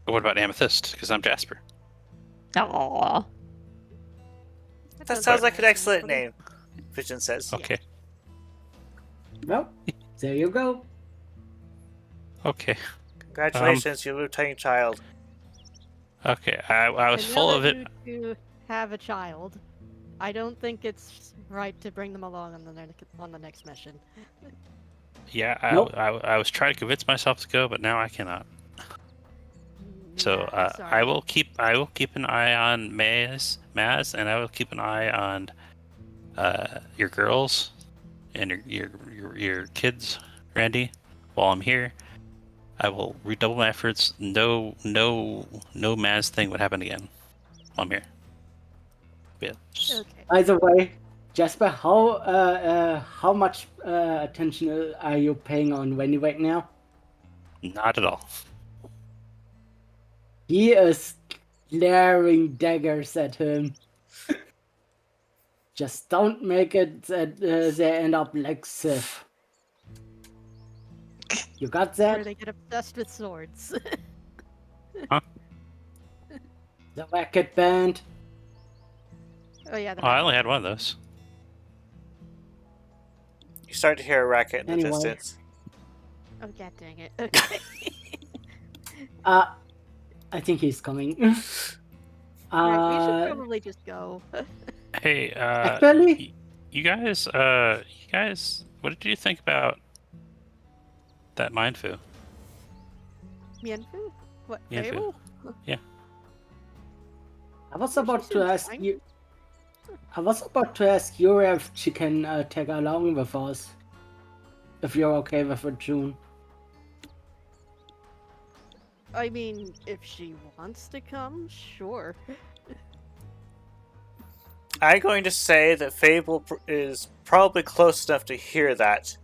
what about Amethyst? Because I'm Jasper. Aww. That sounds like an excellent name, Vision says. Okay. Well, there you go. Okay. Congratulations, you obtained child. Okay. I was And full now of that it. You have a child. I don't think it's right to bring them along on the next mission. Yeah, Nope. I was trying to convince myself to go, but now I cannot. So Yeah, I sorry. will keep an eye on Maz, and I will keep an eye on your girls and your kids, Randy. While I'm here, I will redouble my efforts. No Maz thing would happen again while I'm here. Yeah. Okay. By the way, Jasper, how much attention are you paying on Wendy right now? Not at all. He is glaring daggers at him. Just don't make it that they end up like Sif. You got Where that? they get obsessed with swords. The racket band. Oh yeah. Oh, I only had one of those. You start to hear a racket in the Anyway. distance. Oh god dang it. Okay. I think he's coming. Right, we should probably just go. Hey, Actually, you guys, what did you think about that Mindfu? Mianfu? What? Mianfu. Fable? I was about She to seems ask fine. you. I was about to ask Yuri if she can tag along with us. If you're okay with it, June. I mean, if she wants to come, sure. I'm going to say that Fable is probably close enough to hear that.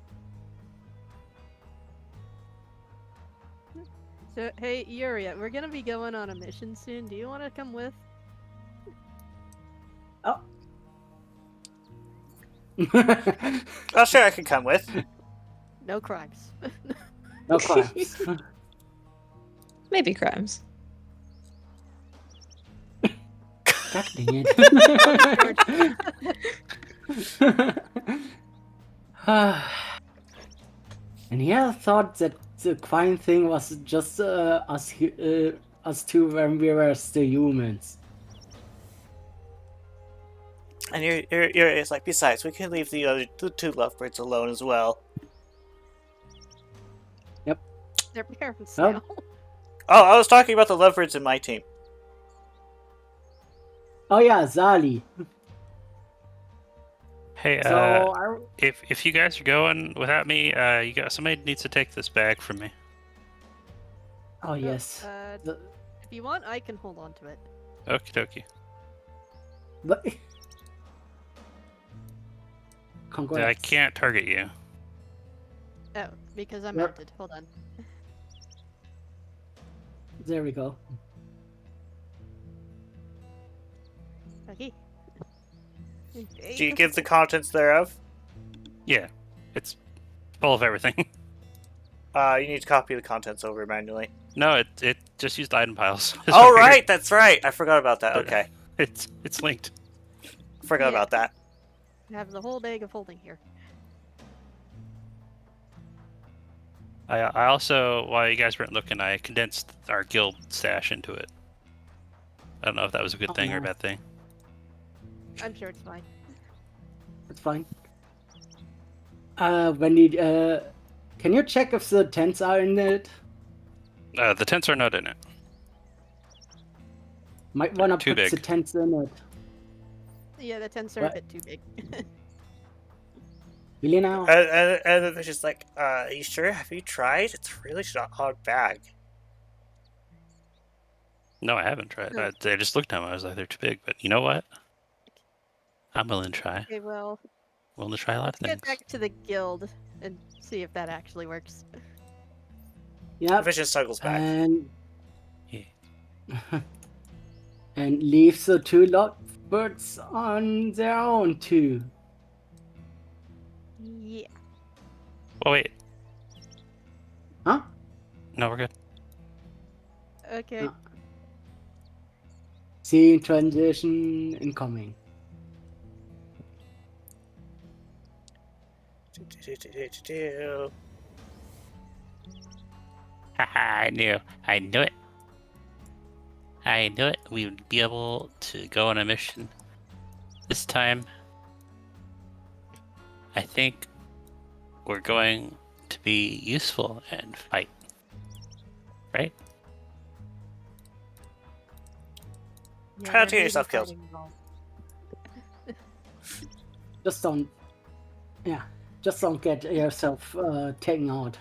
So, hey, Yuria, we're gonna be going on a mission soon. Do you want to come with? Oh. Oh, sure, I can come with. No crimes. No crimes. Maybe crimes. God dang it. And yeah, I thought that the crime thing was just us two when we were still humans. And it's like, besides, we can leave the two lovebirds alone as well. Their parents Oh. now. Oh, I was talking about the lovebirds in my team. Oh yeah, Zali. Hey, So if you guys are going without me, somebody needs to take this bag from me. oh yes. If you want, I can hold on to it. Okie dokie. But I congrats. can't target you. Oh, because I'm Yep. mounted. Hold on. There we go. Okay. Do you give the contents thereof? Yeah, it's full of everything. You need to copy the contents over manually. No, it just used item piles. Oh, right, that's right. I forgot about that. But- Okay, It's linked. forgot Yeah. about that. I have the whole bag of holding here. I also, while you guys weren't looking, I condensed our guild stash into it. I don't know if that was a good Oh, thing or a nice. bad thing. I'm sure it's fine. It's fine. Can you check if the tents are in it? The tents are not in it. Might wanna Too put the big. tents in it. Yeah, the tents are What? a bit too big. Really now? And the fish is like, are you sure? Have you tried? It's really not a hard bag. No, I haven't tried. No. I just looked at them. I was like, they're too big. But you know what? I'm willing to try. Okay, well, Willing to try a lot of let's things. get back to the guild and see if that actually works. The Yep. fish just snuggles back. And Yeah. and leave the two lovebirds on their own too. Yeah. Oh wait, Huh? no, we're good. Okay. Ah. Scene transition incoming. Haha, I knew it. I knew it. We would be able to go on a mission. This time, I think we're going to be useful and fight. Right? Yeah, Try not to there get may be yourself killed. fighting involved. Just don't get yourself taken out.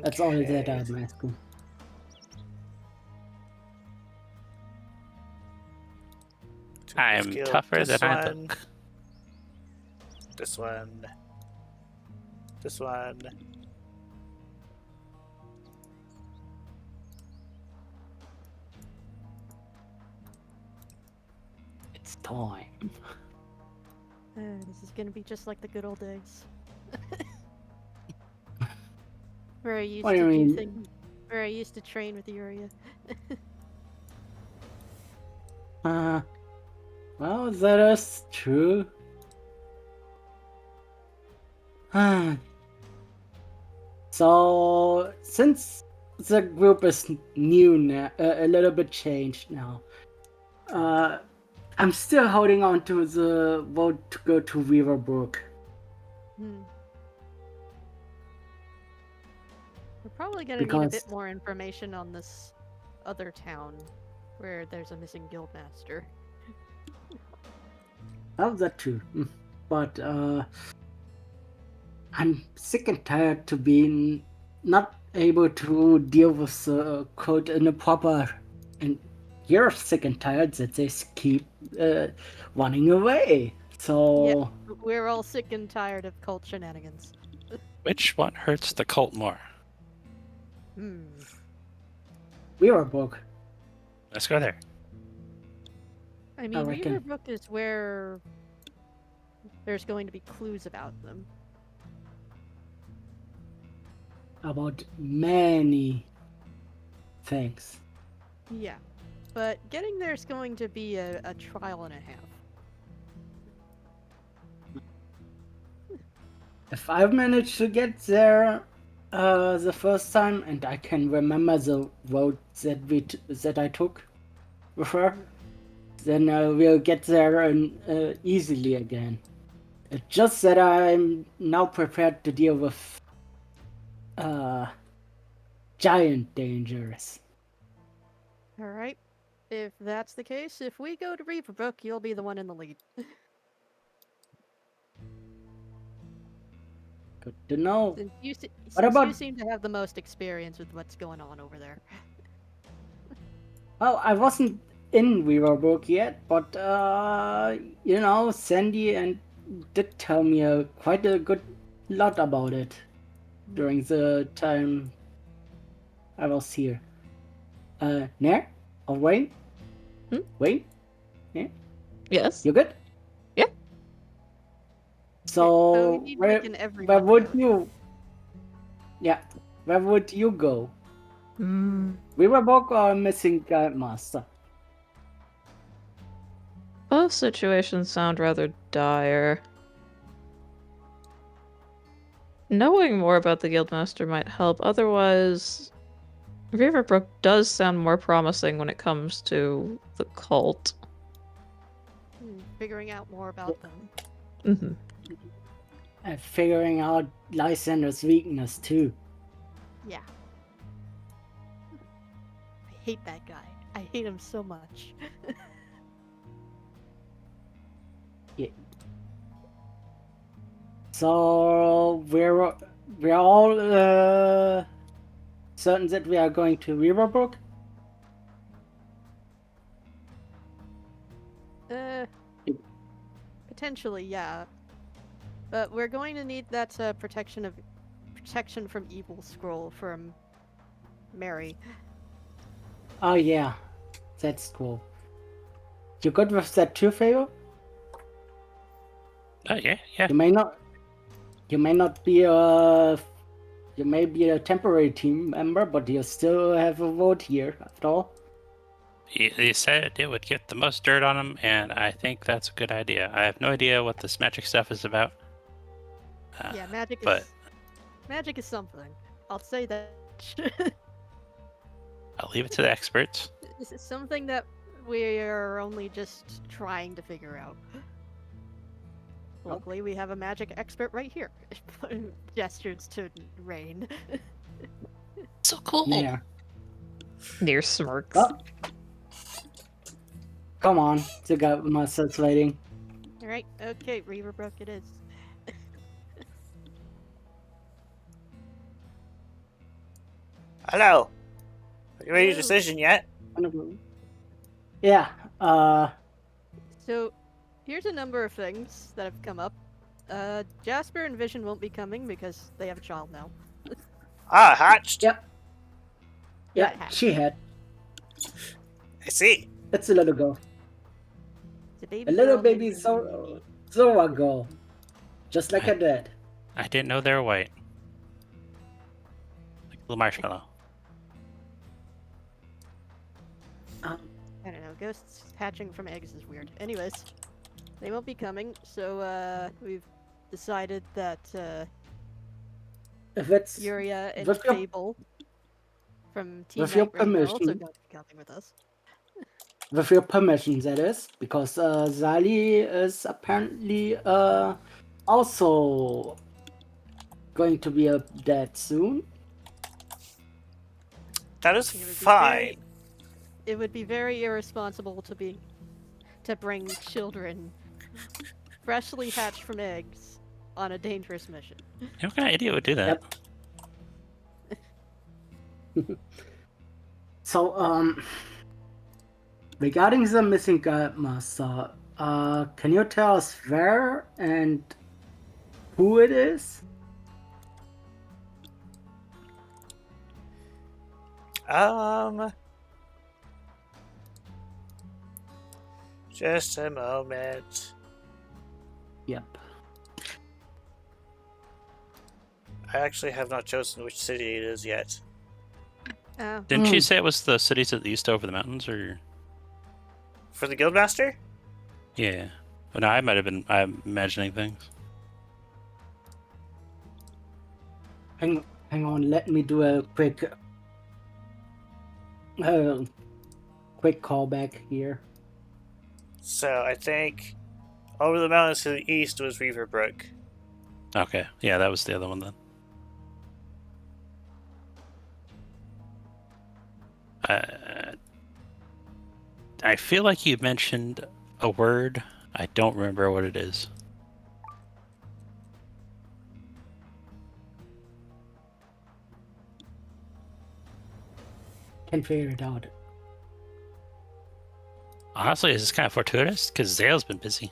That's all that I'm asking. I am Skill tougher this than I one, look. This one. This one. It's time. This is gonna be just like the good old days. Where I used What to do you do mean? things. Where I used to train with Yuria. Well, that is true. So, since the group is new now, a little bit changed now, I'm still holding on to the vote to go to Weaverbrook. Hmm. We're probably gonna need a bit Because- more information on this other town where there's a missing guildmaster. Oh, that too. But I'm sick and tired to being not able to deal with the code in a proper. And you're sick and tired that they keep running away. So We're all sick and tired of cult shenanigans. Which one hurts the cult more? Weaverbrook. Let's go there. I mean, reckon. Weaverbrook is where there's going to be clues about them. About many things. Yeah, but getting there is going to be a trial and a half. If I've managed to get there the first time, and I can remember the road that I took with her, then we'll get there and easily again. It's just that I'm now prepared to deal with giant dangers. Alright. If that's the case, if we go to Reaverbrook, you'll be the one in the lead. Good to know. Since you about- seem to have the most experience with what's going on over there. Well, I wasn't in Weaverbrook yet, but Sandy did tell me quite a good lot about it during the time I was here. Nair? Or Wayne? Wayne? Yes. You good? Yeah. So we So, need, where like, an everyone would vote. you... Yeah, where would you go? Hmm. Weaverbrook or Missing Guildmaster? Both situations sound rather dire. Knowing more about the Guildmaster might help, otherwise... Riverbrook does sound more promising when it comes to the cult. Figuring out more about them. Mm-hmm. And figuring out Lysander's weakness too. Yeah. I hate that guy. I hate him so much. So we're all certain that we are going to Riverbrook. Potentially, yeah. But we're going to need that protection from evil scroll from Mary. Oh yeah, that's cool. You good with that too, Favor? Yeah. You may not be you may be a temporary team member, but you still have a vote here after all. He said it would get the most dirt on him, and I think that's a good idea. I have no idea what this magic stuff is about. Yeah, magic is something. I'll say that. I'll leave it to the experts. This is something that we're only just trying to figure out. Luckily, we have a magic expert right here. Gestures to Rain. So cool. Yeah. Near smirks. Oh. Come on, the Guildmaster's waiting. Alright, okay, Reaverbrook it is. Hello. Have you made your Hello. decision yet? Yeah. So, here's a number of things that have come up. Jasper and Vision won't be coming because they have a child now. Ah, hatched. Yep. Yeah, Yeah. she had. I see. It's a little girl. It's a baby A little girl baby named- Zora girl. Just like her dad. I didn't know they were white. Like a little marshmallow. I don't know, ghosts hatching from eggs is weird. Anyways, they won't be coming, so we've decided that If it's Yuria and with your- Fable from Team with your Night Rain are also permission. going to be coming with us. with your permission, that is, because Zali is apparently also going to be a dad soon. That is It would be fine. It would be very irresponsible to bring children freshly hatched from eggs on a dangerous mission. What kind of idiot would do that? Yep. So, regarding the missing Master, can you tell us where and who it is? Just a moment. Yep. I actually have not chosen which city it is yet. Oh. Didn't she say it was the city to the east over the mountains, or? For the Guildmaster? Yeah. Oh, no, I might have been. I'm imagining things. Hang on, let me do a quick callback here. So I think over the mountains to the east was Reaverbrook. Okay. Yeah, that was the other one then. I feel like you mentioned a word. I don't remember what it is. Can figure it out. Honestly, this is kind of fortuitous because Zale's been busy.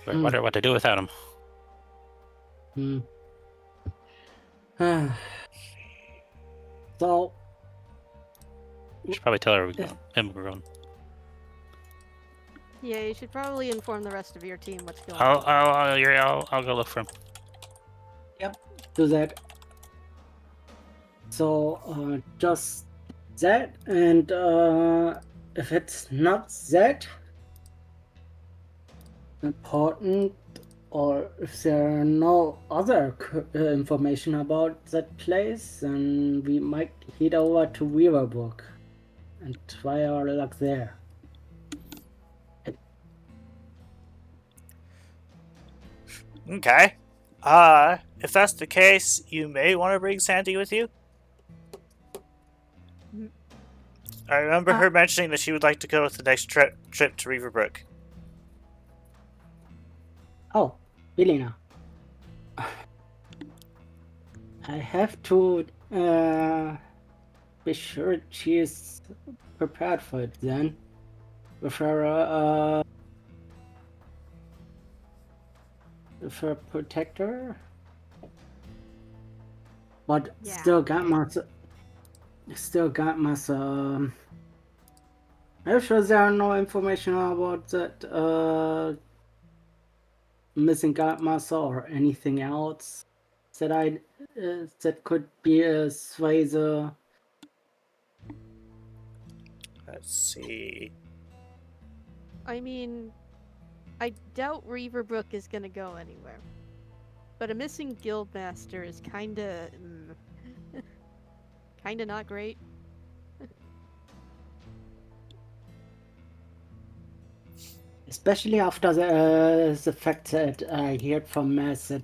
I wonder what to do without him. So, We should probably tell her we're going. Yeah, you should probably inform the rest of your team what's going I'll on. I'll go look for him. do that. So, just that, and if it's not that important, or if there are no other information about that place, then we might head over to Weaverbrook and try our luck there. Okay. If that's the case, you may want to bring Sandy with you. I remember her mentioning that she would like to go with the next trip to Reaverbrook. Oh, really now? I have to be sure she is prepared for it then. With her protector. But Yeah. still got my are you sure there are no information about that missing Godmaster or anything else that that could be a sway the... Let's see. I mean, I doubt Reaverbrook is gonna go anywhere. But a missing guildmaster is kinda... kinda not great. Especially after the fact that I heard from Mass that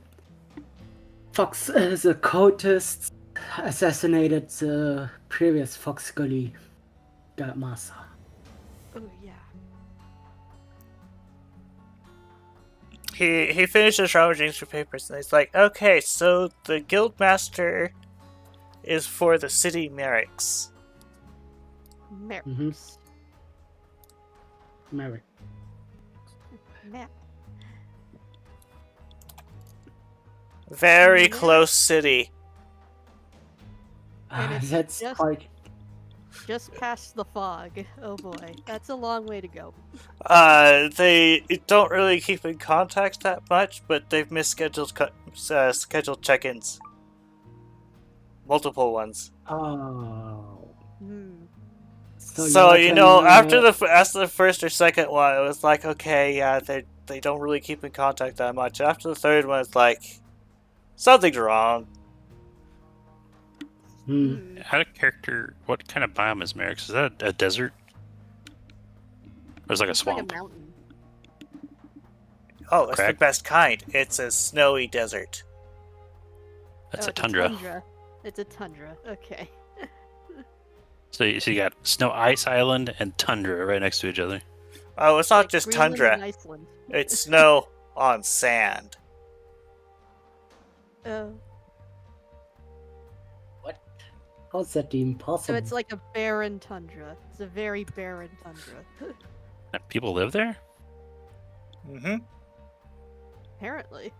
Fox, the cultists assassinated the previous Fox Gully Godmaster. Oh yeah. He finishes rummaging through papers and he's like, okay, so the Guildmaster is for the city Merricks. Merricks. Merrick. Mer- Very Merrick. close city. And it's That's just- quite... Just past the fog. Oh boy, that's a long way to go. They don't really keep in contact that much, but they've misscheduled scheduled check-ins. Multiple ones. Oh. Hmm. So you know, after the the first or second one, it was like, okay, yeah, they don't really keep in contact that much. After the third one, it's like something's wrong. Out of character, what kind of biome is Merrick's? Is that a desert? Or is it like a It's swamp? like a mountain. Oh, it's the Correct. best kind. It's a snowy desert. That's Oh, a tundra. It's a tundra. Okay. So you got Snow Ice Island and Tundra right next to each other. Oh, it's not Like just Greenland tundra. and Iceland. It's snow on sand. How's that even possible? So it's like a barren tundra. It's a very barren tundra. People live there? Mm-hmm. Apparently.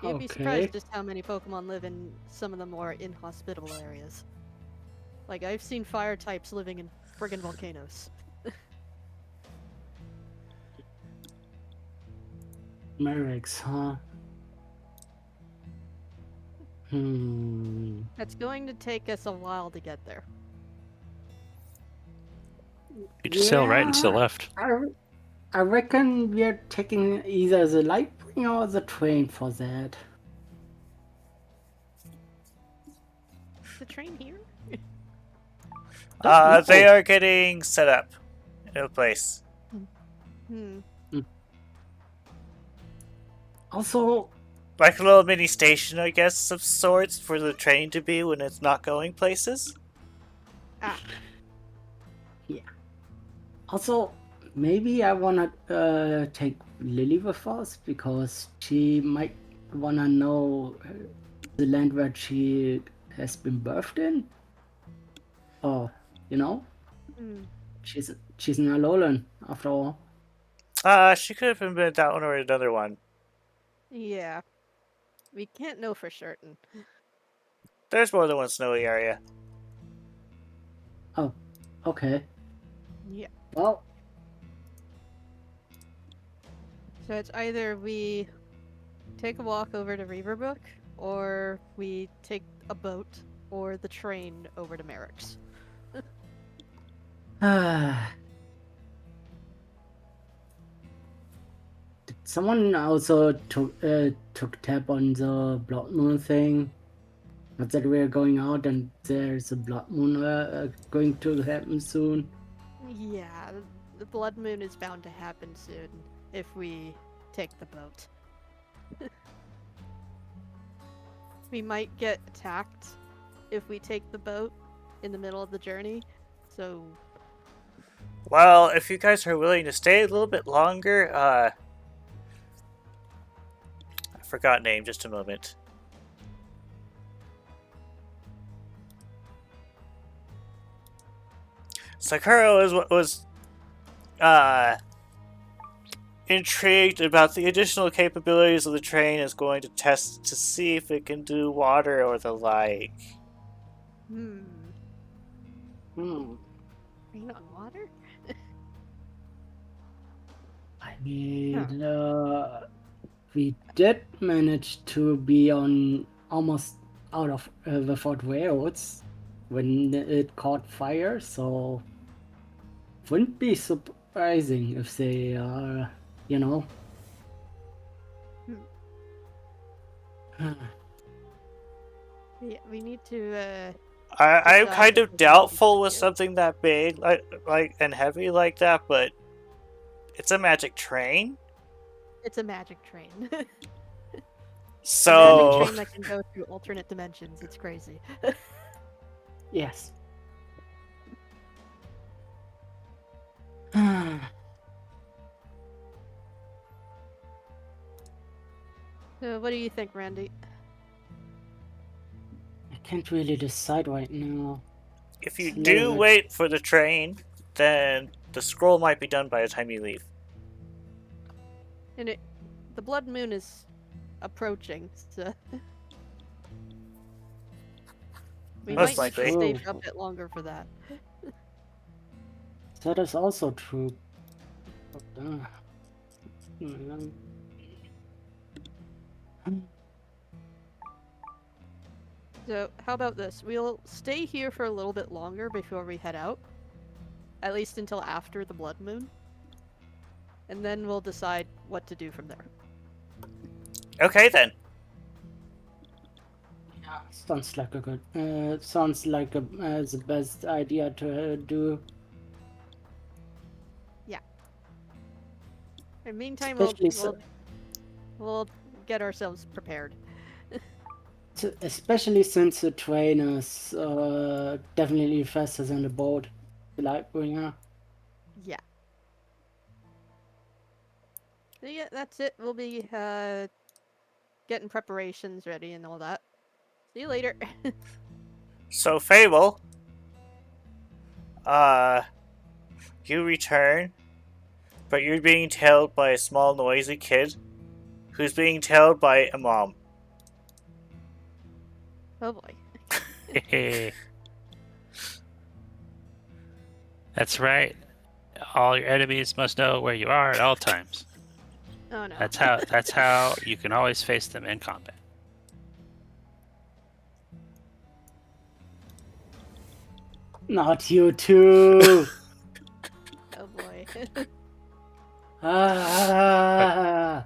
You'd be Okay. surprised just how many Pokemon live in some of the more inhospitable areas. Like, I've seen fire types living in friggin' volcanoes. Merrick's, huh? It's going to take us a while to get there. You just sail right and to the left. I reckon we're taking either the light train or the train for that. Is the train here? They are getting set up in a place. Also, Like a little mini station, I guess, of sorts for the train to be when it's not going places. Also, maybe I wanna take Lily with us because she might wanna know the land where she has been birthed in. Or, you know, she's an Alolan after all. She could have been that one or another one. Yeah. We can't know for certain. There's more than one snowy area. Oh, okay. Yeah. Well, So it's either we take a walk over to Reaverbrook, or we take a boat or the train over to Merrick's. did someone also took tab on the Blood Moon thing? Not that we're going out and there's a Blood Moon going to happen soon. Yeah, the Blood Moon is bound to happen soon if we take the boat. We might get attacked if we take the boat in the middle of the journey, so... Well, if you guys are willing to stay a little bit longer, I forgot name, just a moment. Sakura was intrigued about the additional capabilities of the train, is going to test to see if it can do water or the like. Train on water? I mean, we did manage to be on almost out of the Fort Railroads when it caught fire, so wouldn't be surprising if they are, you know. Yeah, we need to, I'm decide kind if of we doubtful can with do. something that big, like and heavy like that, but it's a magic train, It's a magic train. A so magic train that can go through alternate dimensions. It's crazy. Yes. So what do you think, Randy? I can't really decide right now. if you Slow do it. wait for the train, then the scroll might be done by the time you leave. And the Blood Moon is approaching, so we Most might need to likely. stay for a bit longer for that. That is also true. So how about this? We'll stay here for a little bit longer before we head out. At least until after the Blood Moon. And then we'll decide what to do from there. Okay then. Yeah, sounds like a good. Sounds like the best idea to do. In the meantime, Especially we'll get ourselves prepared. Especially since the train is definitely faster than the boat, the Lightbringer. Yeah. So yeah, that's it. We'll be getting preparations ready and all that. See you later. So, Fable, you return, but you're being tailed by a small, noisy kid who's being tailed by a mom. Oh boy. That's right. All your enemies must know where you are at all times. Oh no. That's how you can always face them in combat. Not you too! Oh boy. Ah!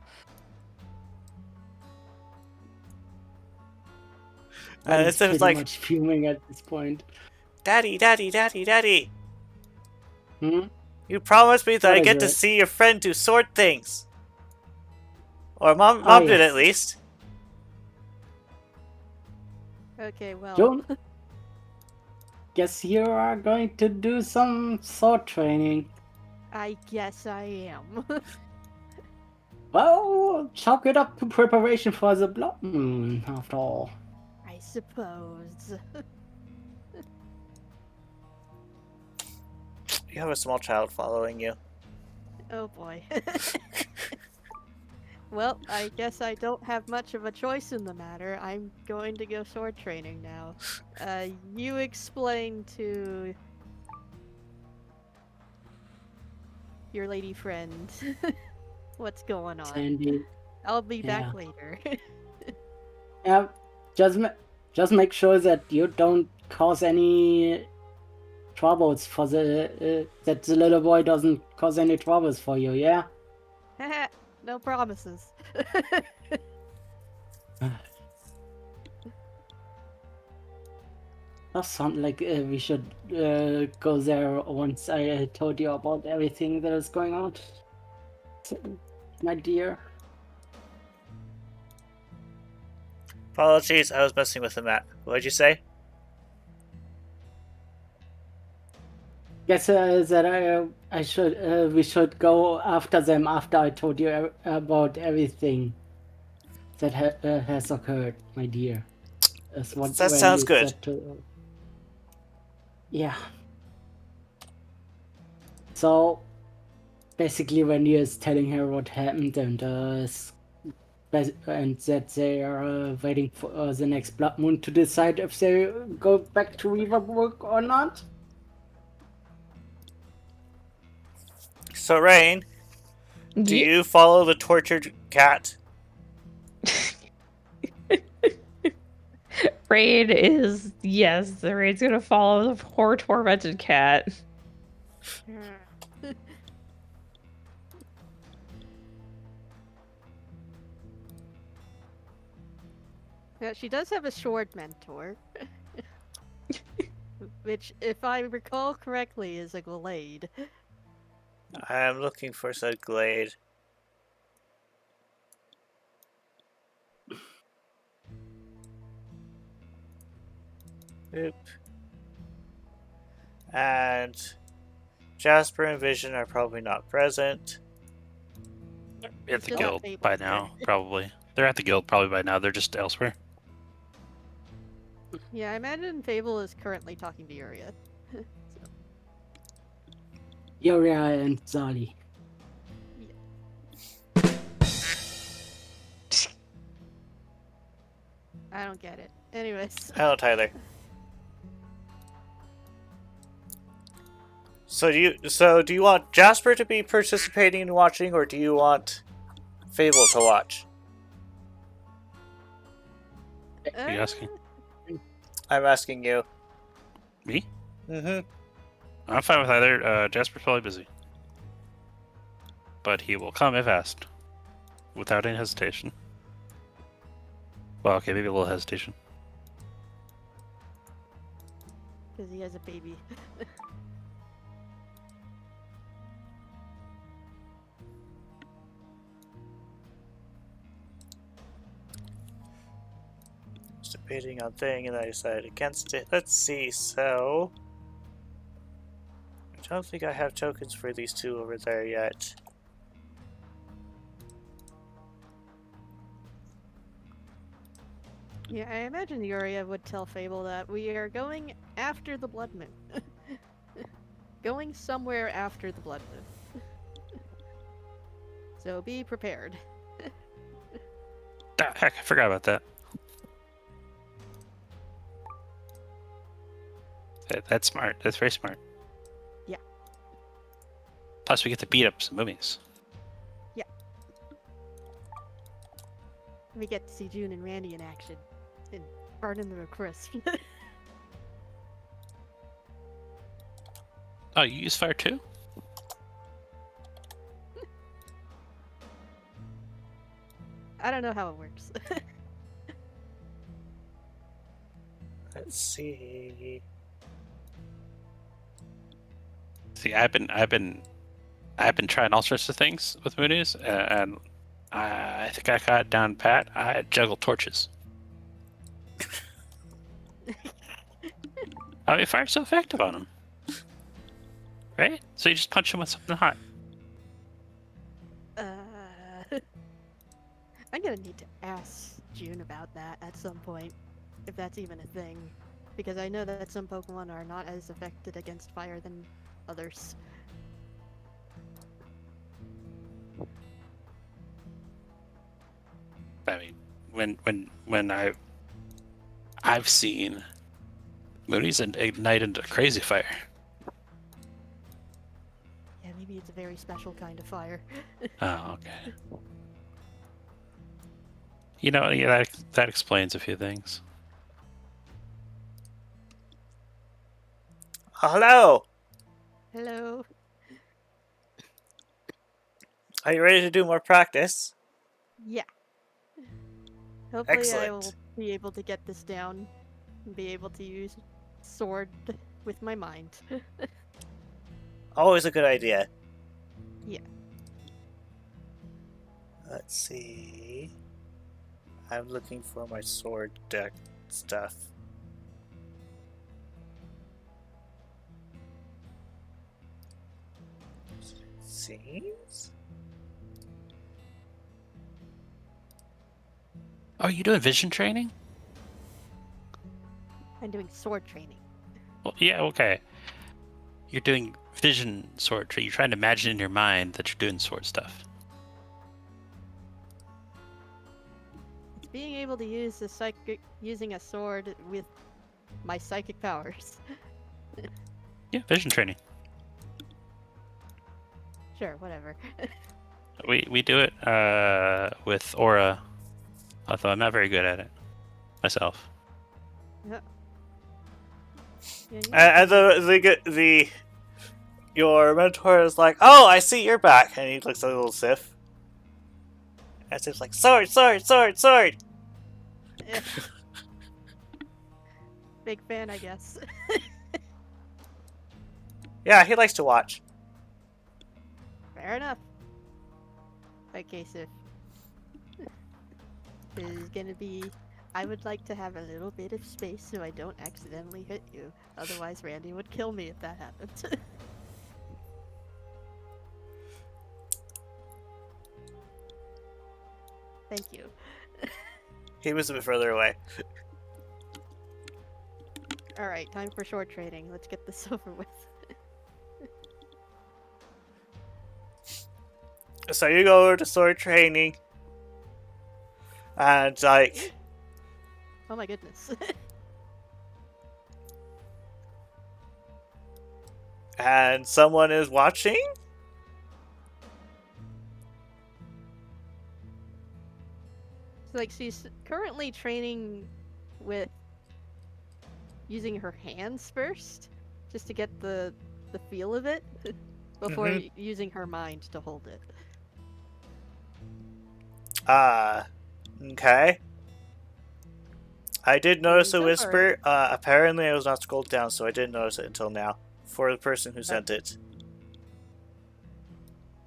And It's it's pretty like, much fuming at this point. Daddy, Daddy, Daddy, Daddy. Hmm? You promised me that What I is get to it? see your friend do sword things. Or Mom Ah, did yes. at least. Okay, well. Don't. Guess you are going to do some sword training. I guess I am. Well, chalk it up to preparation for the Blood Moon, after all. I suppose. You have a small child following you. Oh boy. Well, I guess I don't have much of a choice in the matter. I'm going to go sword training now. You explain to your lady friend what's going on. Sandy. I'll be Yeah. back later. Yeah, just make sure that you don't cause any troubles for that the little boy doesn't cause any troubles for you, yeah? No promises. That sounds like we should go there once I told you about everything that is going on. My dear. Apologies, I was messing with the map. What'd you say? Guess that I should we should go after them after I told you about everything that has occurred, my dear. That's what That when sounds you good. said to. Yeah. So basically, when he is telling her what happened and that they are waiting for the next blood moon to decide if they go back to Riverbrook or not. So, Rain, do Ye- you follow the tortured cat? Raid is yes, the Raid's gonna follow the poor tormented cat. Yeah, she does have a sword mentor. Which, if I recall correctly, is a Glade. I am looking for said glade. Oop. And Jasper and Vision are probably not present. At the Still guild not by able. now, probably. They're at the guild probably by now. They're just elsewhere. Yeah, I imagine Fable is currently talking to Yuria. Yuria and Zali. I don't get it. Anyways. Hello, Tyler. So do you want Jasper to be participating in watching, or do you want Fable to watch? Are you asking? I'm asking you. Me? Mm-hmm. I'm fine with either. Jasper's probably busy. But he will come if asked. Without any hesitation. Well, okay, maybe a little hesitation. Because he has a baby. was debating on thing and I decided against it. Let's see, so... I don't think I have tokens for these two over there yet. Yeah, I imagine Yuria would tell Fable that we are going after the Blood Moon. Going somewhere after the Blood Moon. So be prepared. Ah, heck, I forgot about that. That's smart. That's very smart. Yeah. Plus, we get to beat up some mummies. Yeah. We get to see June and Randy in action. And burning them a crisp. Oh, you use fire too? I don't know how it works. Let's see. See, I've been trying all sorts of things with moonies, and I think I got it down pat. I juggle torches. I mean, fire's so effective on them, right? So you just punch them with something hot. I'm gonna need to ask June about that at some point, if that's even a thing, because I know that some Pokemon are not as affected against fire than others. I mean, when I've seen moonies ignite into crazy fire. Yeah, maybe it's a very special kind of fire. Oh, okay. You know, yeah, that explains a few things. Hello! Hello. Are you ready to do more practice? Yeah. Hopefully I Excellent. will be able to get this down and be able to use sword with my mind. Always a good idea. Yeah. Let's see. I'm looking for my sword deck stuff. Seems? Oh, are you doing vision training? I'm doing sword training. Well, yeah, okay. You're doing vision sword training. You're trying to imagine in your mind that you're doing sword stuff. It's being able to use using a sword with my psychic powers. Yeah, vision training. Sure, whatever. We do it with aura, although I'm not very good at it myself. Yeah. Yeah, And your mentor is like, "Oh, I see you're back," and he looks at little Sif. And Sif's like, "Sword, sword, sword, sword." yeah. Big fan, I guess. Yeah, he likes to watch. Fair enough. Okay, so this is gonna be. I would like to have a little bit of space so I don't accidentally hit you. Otherwise, Randy would kill me if that happened. Thank you. He was a bit further away. Alright, time for sword training. Let's get this over with. So you go over to sword training, and like, Oh my goodness. and someone is watching. Like, she's currently training with using her hands first, just to get the feel of it, before using her mind to hold it. Okay. I did notice a So whisper. Apparently I was not scrolled down, so I didn't notice it until now. For the person who sent it.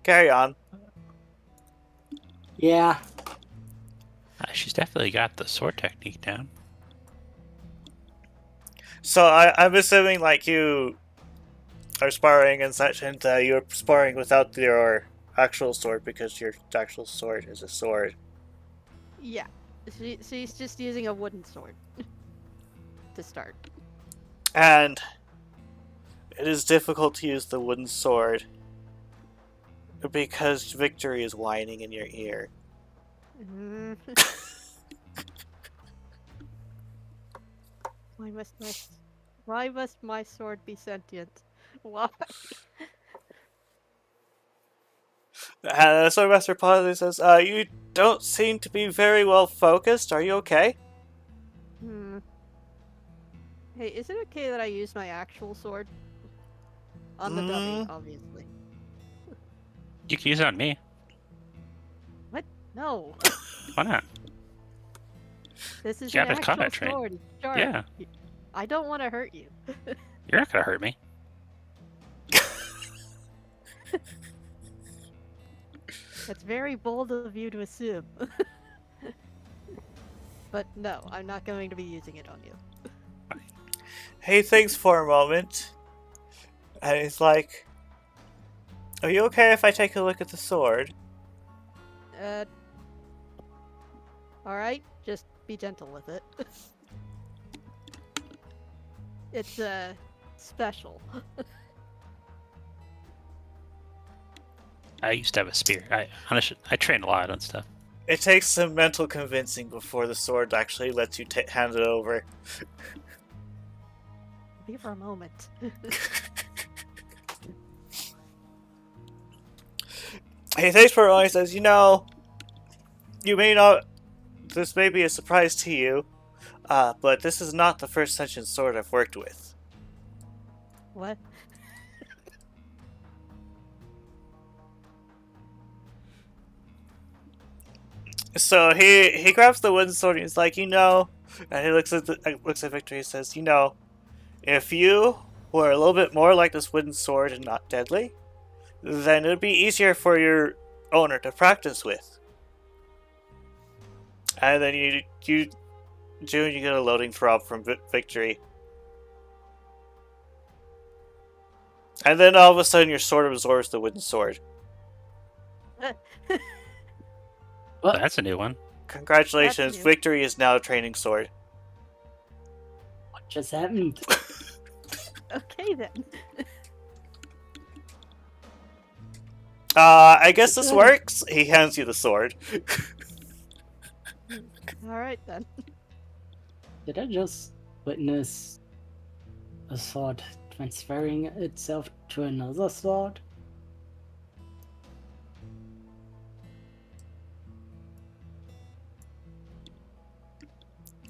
Carry on. Yeah. She's definitely got the sword technique down. So I'm assuming like you are sparring and such, and you're sparring without your actual sword because your actual sword is a sword. Yeah. She's just using a wooden sword to start. And it is difficult to use the wooden sword because Victory is whining in your ear. Mhm. Why must my sword be sentient? Why? And the Swordmaster pauses and says, you don't seem to be very well focused. Are you okay? Hmm. Hey, is it okay that I use my actual sword? On the dummy, obviously. You can use it on me. What? No. Why not? This is You an have a actual combat train. sword. Sharp. Yeah. I don't want to hurt you. You're not gonna hurt me. That's very bold of you to assume. But no, I'm not going to be using it on you. He thinks for a moment. And he's like, are you okay if I take a look at the sword? Alright, just be gentle with it. It's, special. I used to have a spear. I trained a lot on stuff. It takes some mental convincing before the sword actually lets you hand it over. Be for a moment. He thanks for it. He says, you may not. This may be a surprise to you, but this is not the first sentient sword I've worked with. What? So he grabs the wooden sword and he's like, and he looks at Victory and says, if you were a little bit more like this wooden sword and not deadly, then it would be easier for your owner to practice with. And then you get a loading throb from Victory. And then all of a sudden your sword absorbs the wooden sword. Well, that's a new one. Congratulations, new. Victory is now a training sword. What just happened? Okay then. I guess this works. He hands you the sword. Alright then. Did I just witness a sword transferring itself to another sword?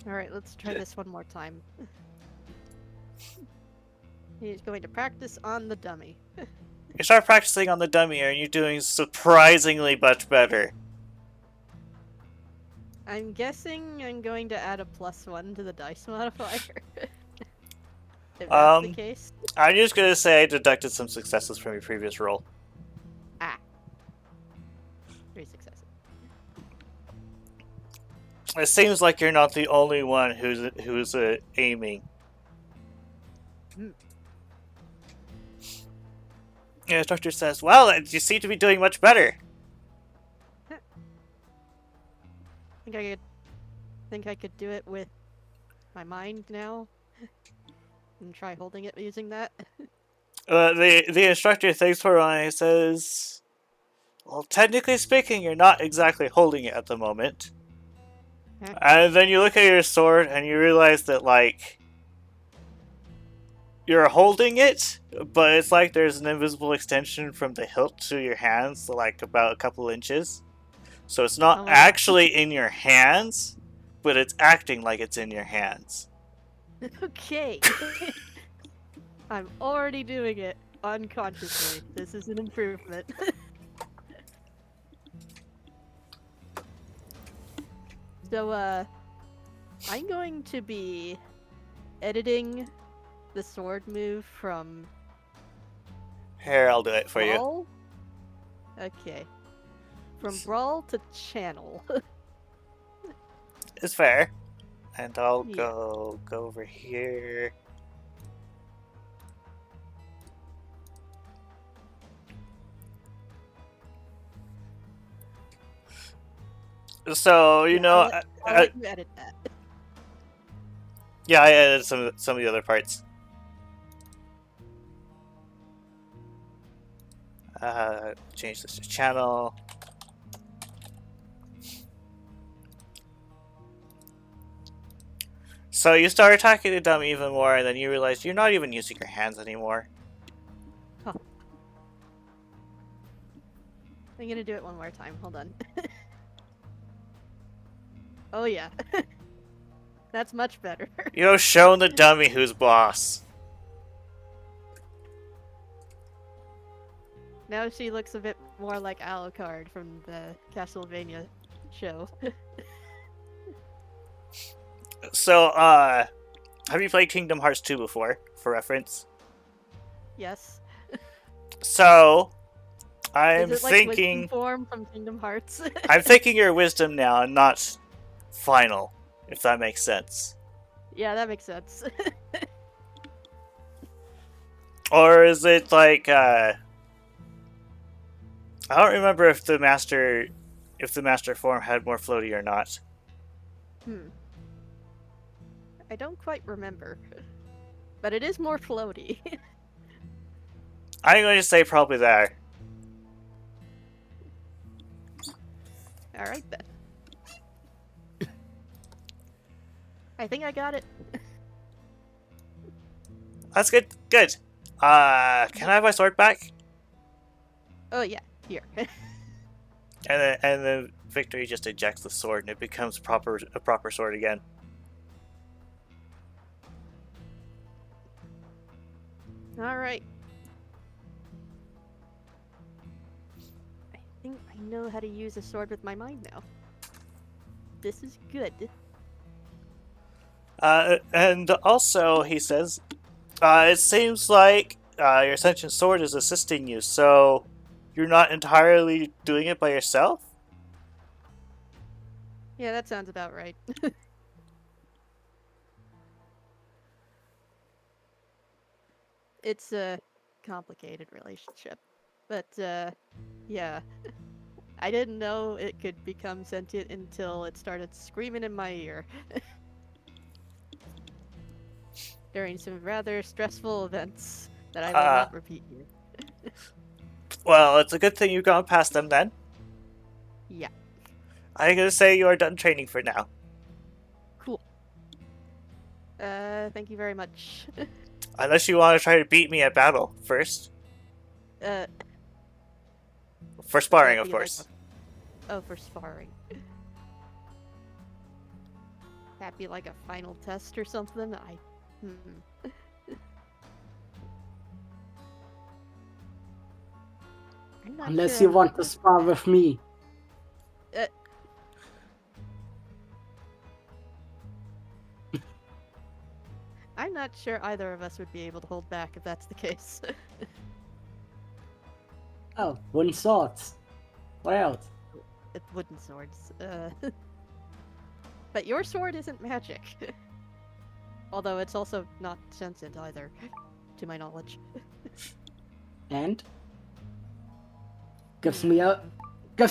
Alright, let's try this one more time. He's going to practice on the dummy. You start practicing on the dummy and you're doing surprisingly much better. I'm guessing I'm going to add a +1 to the dice modifier. If that's the case. I'm just gonna say I deducted some successes from your previous roll. Ah. 3 successes. It seems like you're not the only one who's aiming. The instructor says, well, you seem to be doing much better. Think I could do it with my mind now? And try holding it using that? The instructor thinks for a while and says, well, technically speaking, you're not exactly holding it at the moment. Huh? And then you look at your sword and you realize that, like, you're holding it, but it's like there's an invisible extension from the hilt to your hands, like about a couple inches. So it's not actually in your hands, but it's acting like it's in your hands. Okay. I'm already doing it unconsciously. This is an improvement. So, I'm going to be editing the sword move from Here, I'll do it for you. brawl? Okay. From brawl to channel. It's fair. And I'll Yeah. go over here. So you know, I'll let you edit that. yeah, I edited some of the other parts. Change this to channel. So you start attacking the dummy even more, and then you realize you're not even using your hands anymore. Huh. I'm gonna do it one more time. Hold on. Oh yeah. That's much better. You have shown the dummy who's boss. Now she looks a bit more like Alucard from the Castlevania show. So, have you played Kingdom Hearts 2 before, for reference? Yes. So, I'm Is it like thinking... wisdom form from Kingdom Hearts? I'm thinking your wisdom now, and not final, if that makes sense. Yeah, that makes sense. Or is it like, I don't remember if the master form had more floaty or not. I don't quite remember. But it is more floaty. I'm going to say probably there. Alright then. I think I got it. That's good. Good. Can I have my sword back? Oh yeah, here. And then Victory just ejects the sword and it becomes a proper sword again. Alright. I think I know how to use a sword with my mind now. This is good. And also, he says, it seems like your sentient sword is assisting you, so you're not entirely doing it by yourself? Yeah, that sounds about right. It's a complicated relationship. But, yeah. I didn't know it could become sentient until it started screaming in my ear. During some rather stressful events that I will not repeat here. Well, it's a good thing you've gone past them then. Yeah. I'm gonna say you are done training for now. Cool. Thank you very much. Unless you want to try to beat me at battle first. For sparring, of course. Oh, for sparring. That'd be like a final test or something? I'm not Unless sure you want to spar with me. I'm not sure either of us would be able to hold back if that's the case. Oh, wooden swords. What else? It's wooden swords. But your sword isn't magic. Although it's also not sentient either, to my knowledge. And gives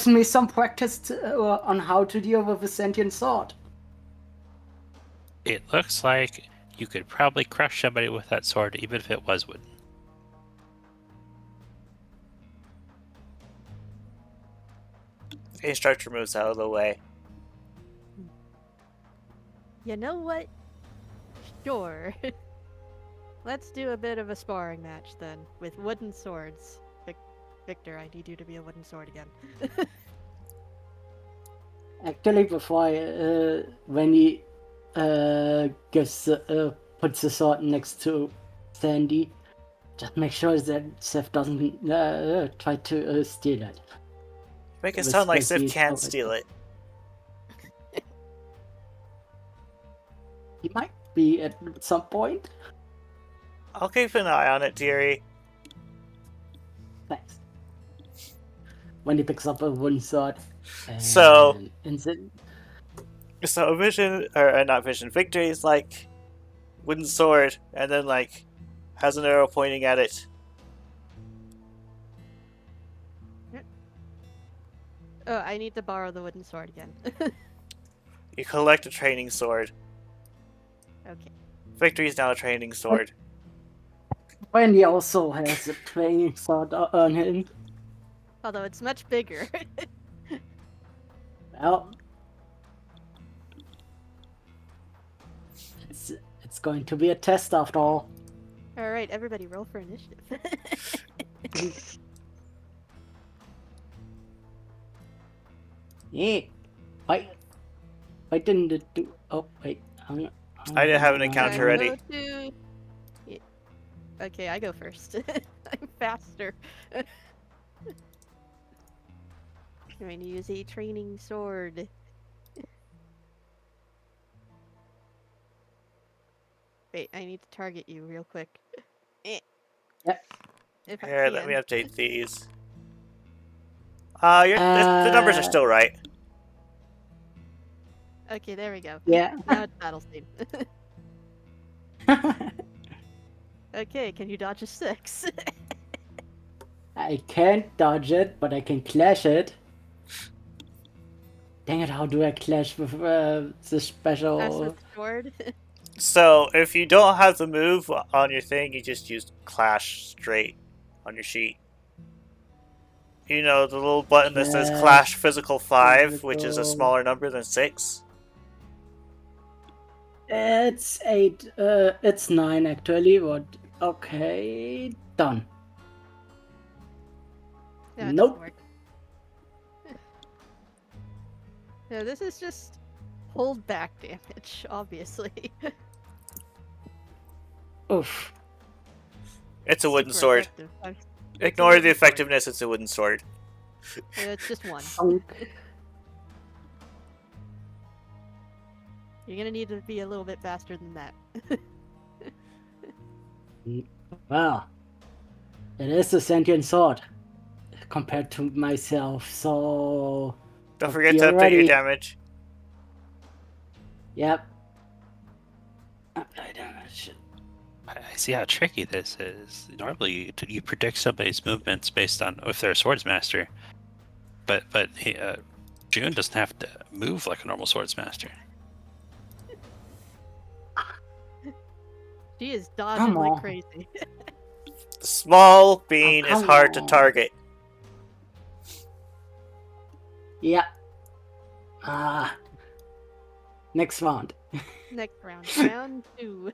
me some practice on how to deal with a sentient sword. It looks like you could probably crush somebody with that sword, even if it was wooden. The instructor moves out of the way. You know what? Sure. Let's do a bit of a sparring match then, with wooden swords. Victor, I need you to be a wooden sword again. Actually, before when he puts the sword next to Sandy, just make sure that Seth doesn't try to steal it. Make it sound like Sif can't steal it. He might be at some point. I'll keep an eye on it, dearie. Thanks. When he picks up a wooden sword. So Victory is like wooden sword, and then like has an arrow pointing at it. Oh, I need to borrow the wooden sword again. You collect a training sword. Okay. Victory is now a training sword. Wendy also has a training sword on him. Although it's much bigger. Well, it's going to be a test after all. Alright, everybody roll for initiative. Yeah. Why didn't it do? Oh wait, I didn't have an encounter ready. Go to... Yeah. Okay, I go first. I'm faster. I'm going to use a training sword. Wait, I need to target you real quick. Yep. If I Here, can. let me update these. The numbers are still right. Okay, there we go. Yeah. Now it's battle scene. Okay, can you dodge a 6? I can't dodge it, but I can clash it. Dang it! How do I clash with the That's special? with sword. So, if you don't have the move on your thing, you just use Clash straight on your sheet. You know, the little button that says Clash Physical 5, which is a smaller number than 6. It's 8. It's 9 actually. But okay, done. No, it Nope. doesn't work. No, this is just hold back damage, obviously. Oof. It's a wooden Super sword. effective. Ignore wooden the sword. effectiveness, it's a wooden sword. It's just one. Thunk. You're gonna need to be a little bit faster than that. Well, it is a sentient sword compared to myself, so Don't Hope forget to you're update your ready. damage. yep. Apply damage. I see how tricky this is. Normally, you predict somebody's movements based on if they're a swords master, but June doesn't have to move like a normal swords master. She is dodging Come like on. crazy. The small bean is come hard to on. target. Yeah. Next round. Next round. Round 2.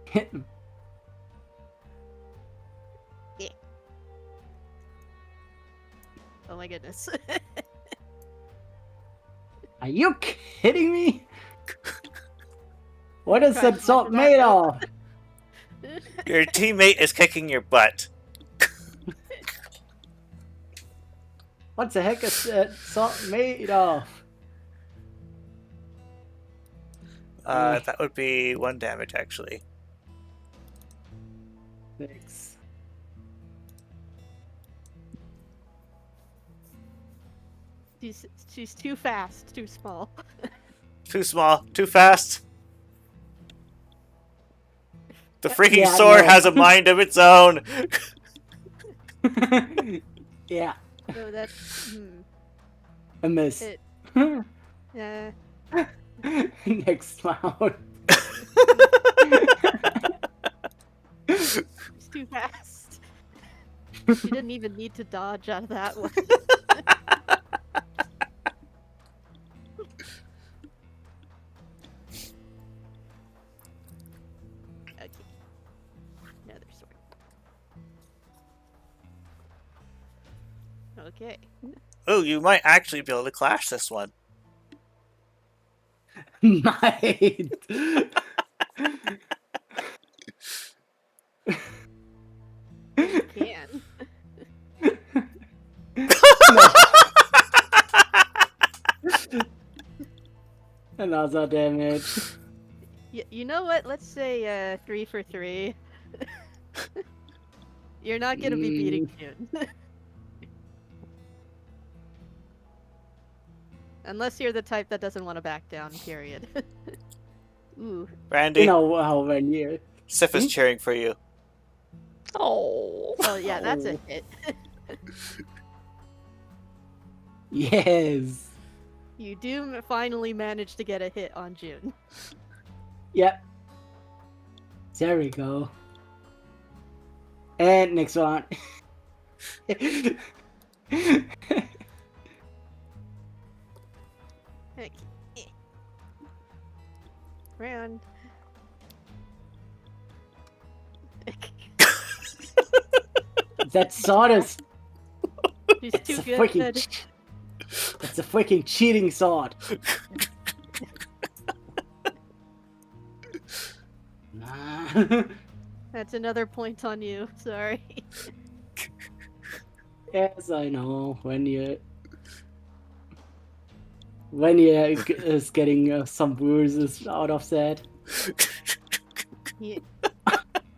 Hit him. Oh my goodness. Are you kidding me? What is Try that to sword find made that of? Your teammate is kicking your butt. What the heck is that sword made of? That would be 1 damage, actually. Thanks. She's too fast, too small. Too small, too fast. The freaking Yeah, I sword know. has a mind of its own. Yeah, So that's a miss. It- yeah. Next round. She's too fast. She didn't even need to dodge out of that one. Okay. Another sword. Okay. Oh, you might actually be able to clash this one. Might. You can. Another damage. You know what? Let's say 3 for 3. You're not gonna be beating June. Unless you're the type that doesn't want to back down, period. Ooh. Randy, You know how many? Sif is cheering for you. Oh. Oh yeah, that's a Oh. hit. Yes. You do finally manage to get a hit on June. Yep. There we go. And next one. Heck. Round. That sword is. She's It's too a good. freaking. It's a freaking cheating sword. Nah. That's another point on you. Sorry. Yes, I know. When you is getting some bruises out of that. Yeah,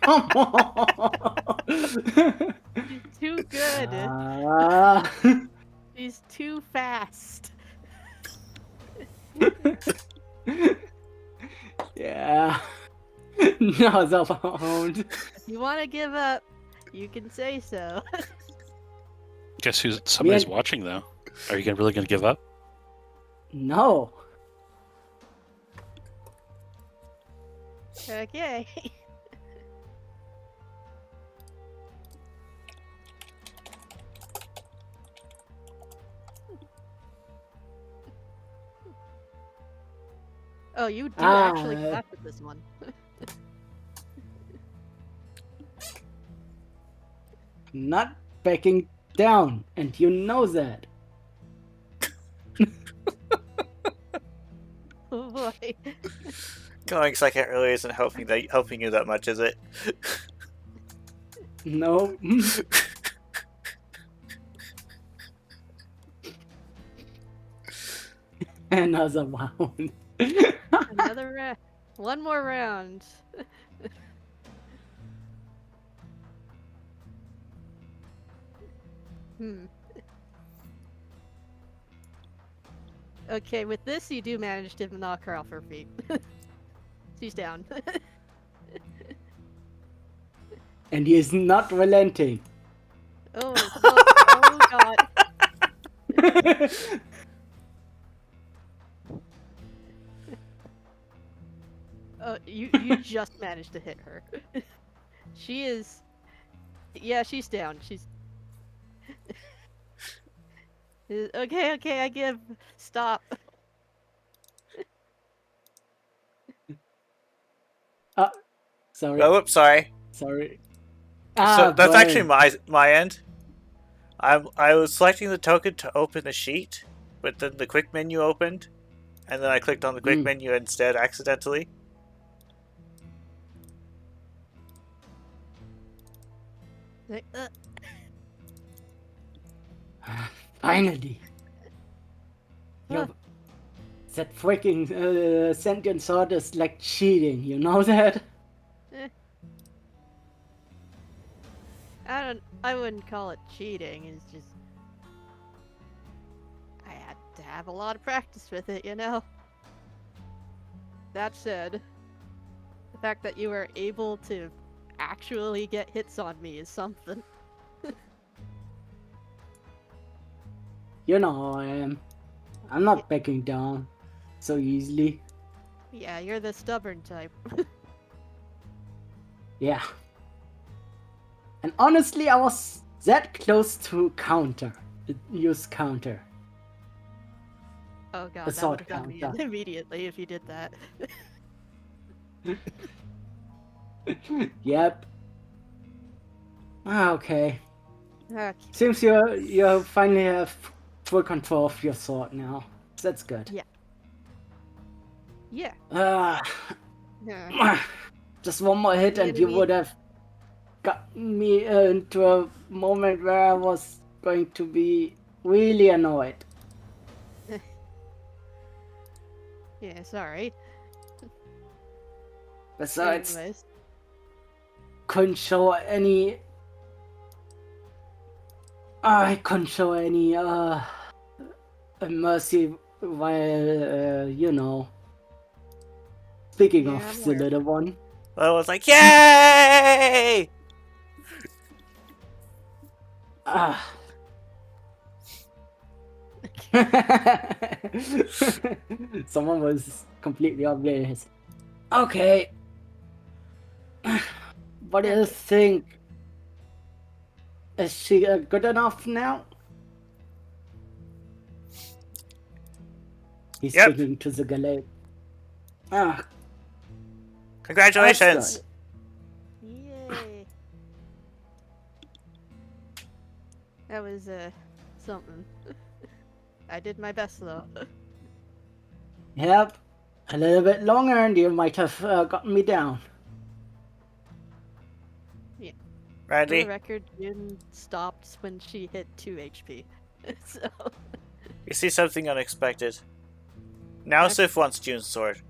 Come on. she's too good. Ah. She's too fast. Yeah. Another pound. If you want to give up, you can say so. Guess who's somebody's Man. watching though? Are you really gonna give up? No. Okay. Oh, you do actually clap at this one. Not backing down, and you know that. Oh boy. Going second early isn't helping you that much, is it? No. Another round. Another round. One more round. Okay, with this you do manage to knock her off her feet. She's down. And he is not relenting. Oh, oh god. Oh, you just managed to hit her. She is... Yeah, she's down. She's... Okay, I give. Stop. Sorry. Oh, whoops, sorry. Sorry. So that's boy. actually my end. I was selecting the token to open the sheet, but then the quick menu opened, and then I clicked on the quick menu instead accidentally. Like, Finally. Huh. That freaking sentient sword is like cheating, you know that? I wouldn't call it cheating. It's just I had to have a lot of practice with it, you know. That said, the fact that you were able to actually get hits on me is something. You know how I am. I'm not backing down so easily. Yeah, you're the stubborn type. Yeah. And honestly, I was that close to use counter. Oh god, A that sword would have done me counter. in immediately if you did that. Yep. Okay. Okay. Seems you finally have full control of your sword now. That's good. Yeah. Yeah. Just one more hit The and you enemy- would have got me into a moment where I was going to be really annoyed. Yeah, sorry. Besides, Anyways. couldn't show any. I couldn't show any mercy while you know. Speaking Yeah, of I'm the aware. little one. I was like, yay! Someone was completely oblivious. Okay. What do you think? Is she good enough now? He's Yep. speaking to the Ghelfi. Ah, Congratulations! Yay. That was, something. I did my best, though. yep. A little bit longer and you might have gotten me down. For the Randy, record, Jin stopped when she hit 2 HP. So, you see something unexpected. Now Okay. Sif wants June's sword.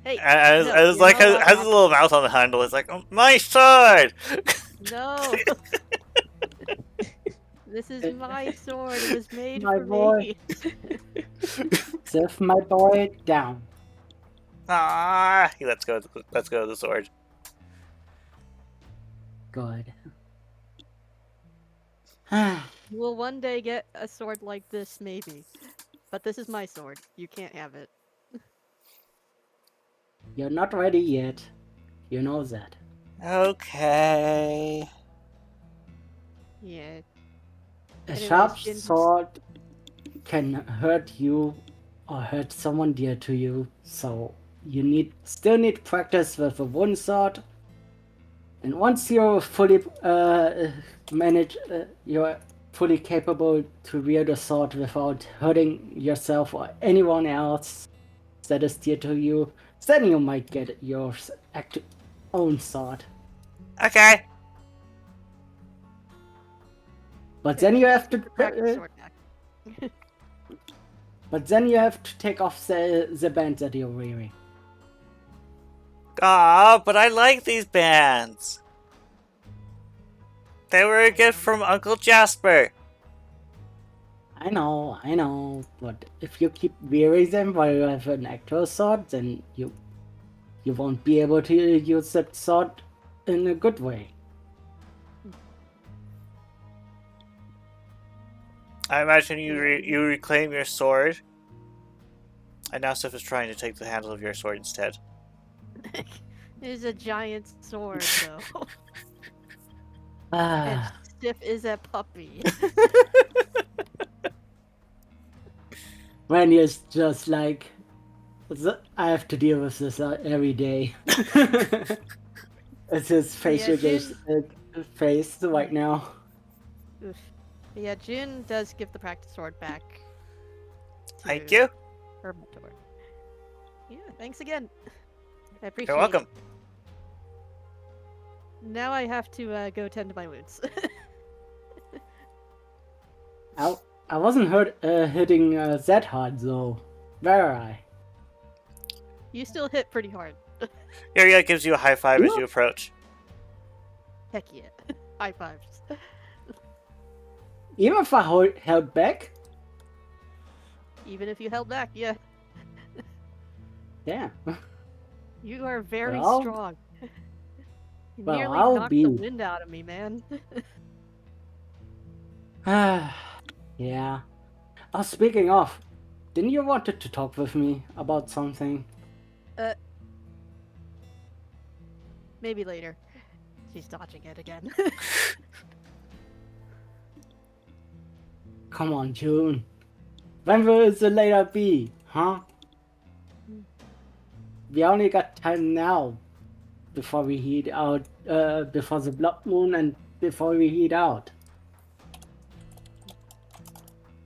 hey, As no, has you're not allowed his to little mouth on the handle. It's like, oh, my sword! No! This is my sword. It was made My for boy. me. Sif, my boy, down. Ah, he lets go of the sword. Good. You will one day get a sword like this, maybe. But this is my sword. You can't have it. You're not ready yet. You know that. Okay. Yeah. A Anyways, sharp Jin's- sword can hurt you or hurt someone dear to you, so you still need practice with a wooden sword. And once you're fully you're fully capable to wield a sword without hurting yourself or anyone else that is dear to you, then you might get your own sword. Okay. But then you have to Practice sword back. but then you have to take off the band that you're wearing. Ah, but I like these bands. They were a gift from Uncle Jasper. I know, but if you keep wearing them while you have an actual sword, then you won't be able to use that sword in a good way. I imagine you reclaim your sword. And now Sif is trying to take the handle of your sword instead. It is a giant sword, though. and Ah, Stiff is a puppy. when it's just like, I have to deal with this every day. It's his facial face right now. Oof. Yeah, Jin does give the practice sword back. Thank to you. her mentor. Yeah, thanks again. I appreciate You're welcome. it. Now I have to go tend to my wounds. I wasn't hitting that hard though. Were I? You still hit pretty hard. Yuria gives you a high five as you approach. Heck yeah. High fives. Even if I held back? Even if you held back, yeah. Yeah. You are very Well, strong. You well, nearly I'll knocked be. the wind out of me, man. Yeah. Oh, speaking of, didn't you wanted to talk with me about something? Maybe later. She's dodging it again. Come on, June. When will the later be, huh? We only got time now. Before we head out, before the blood moon and before we head out.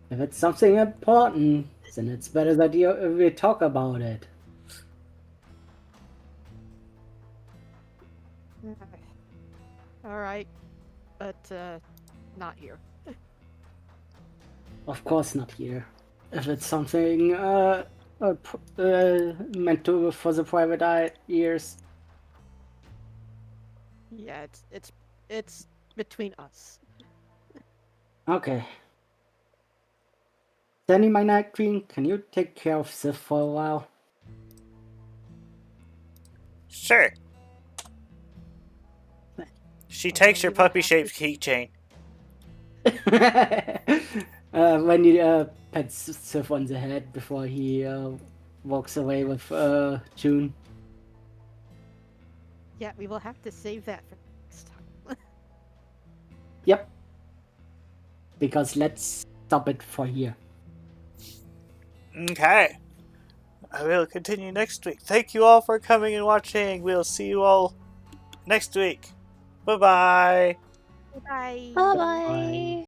If it's something important, then it's better that we talk about it. Alright. But, not here. Of course not here. If it's something meant to for the private ears. Yeah, it's between us. Okay. Danny, my Night Queen, can you take care of Sif for a while? Sure. She takes your puppy-shaped keychain. When he pats Sif on the head before he walks away with June. Yeah, we will have to save that for next time. Yep. Because let's stop it for here. Okay. I will continue next week. Thank you all for coming and watching. We'll see you all next week. Bye-bye. Bye. Bye bye.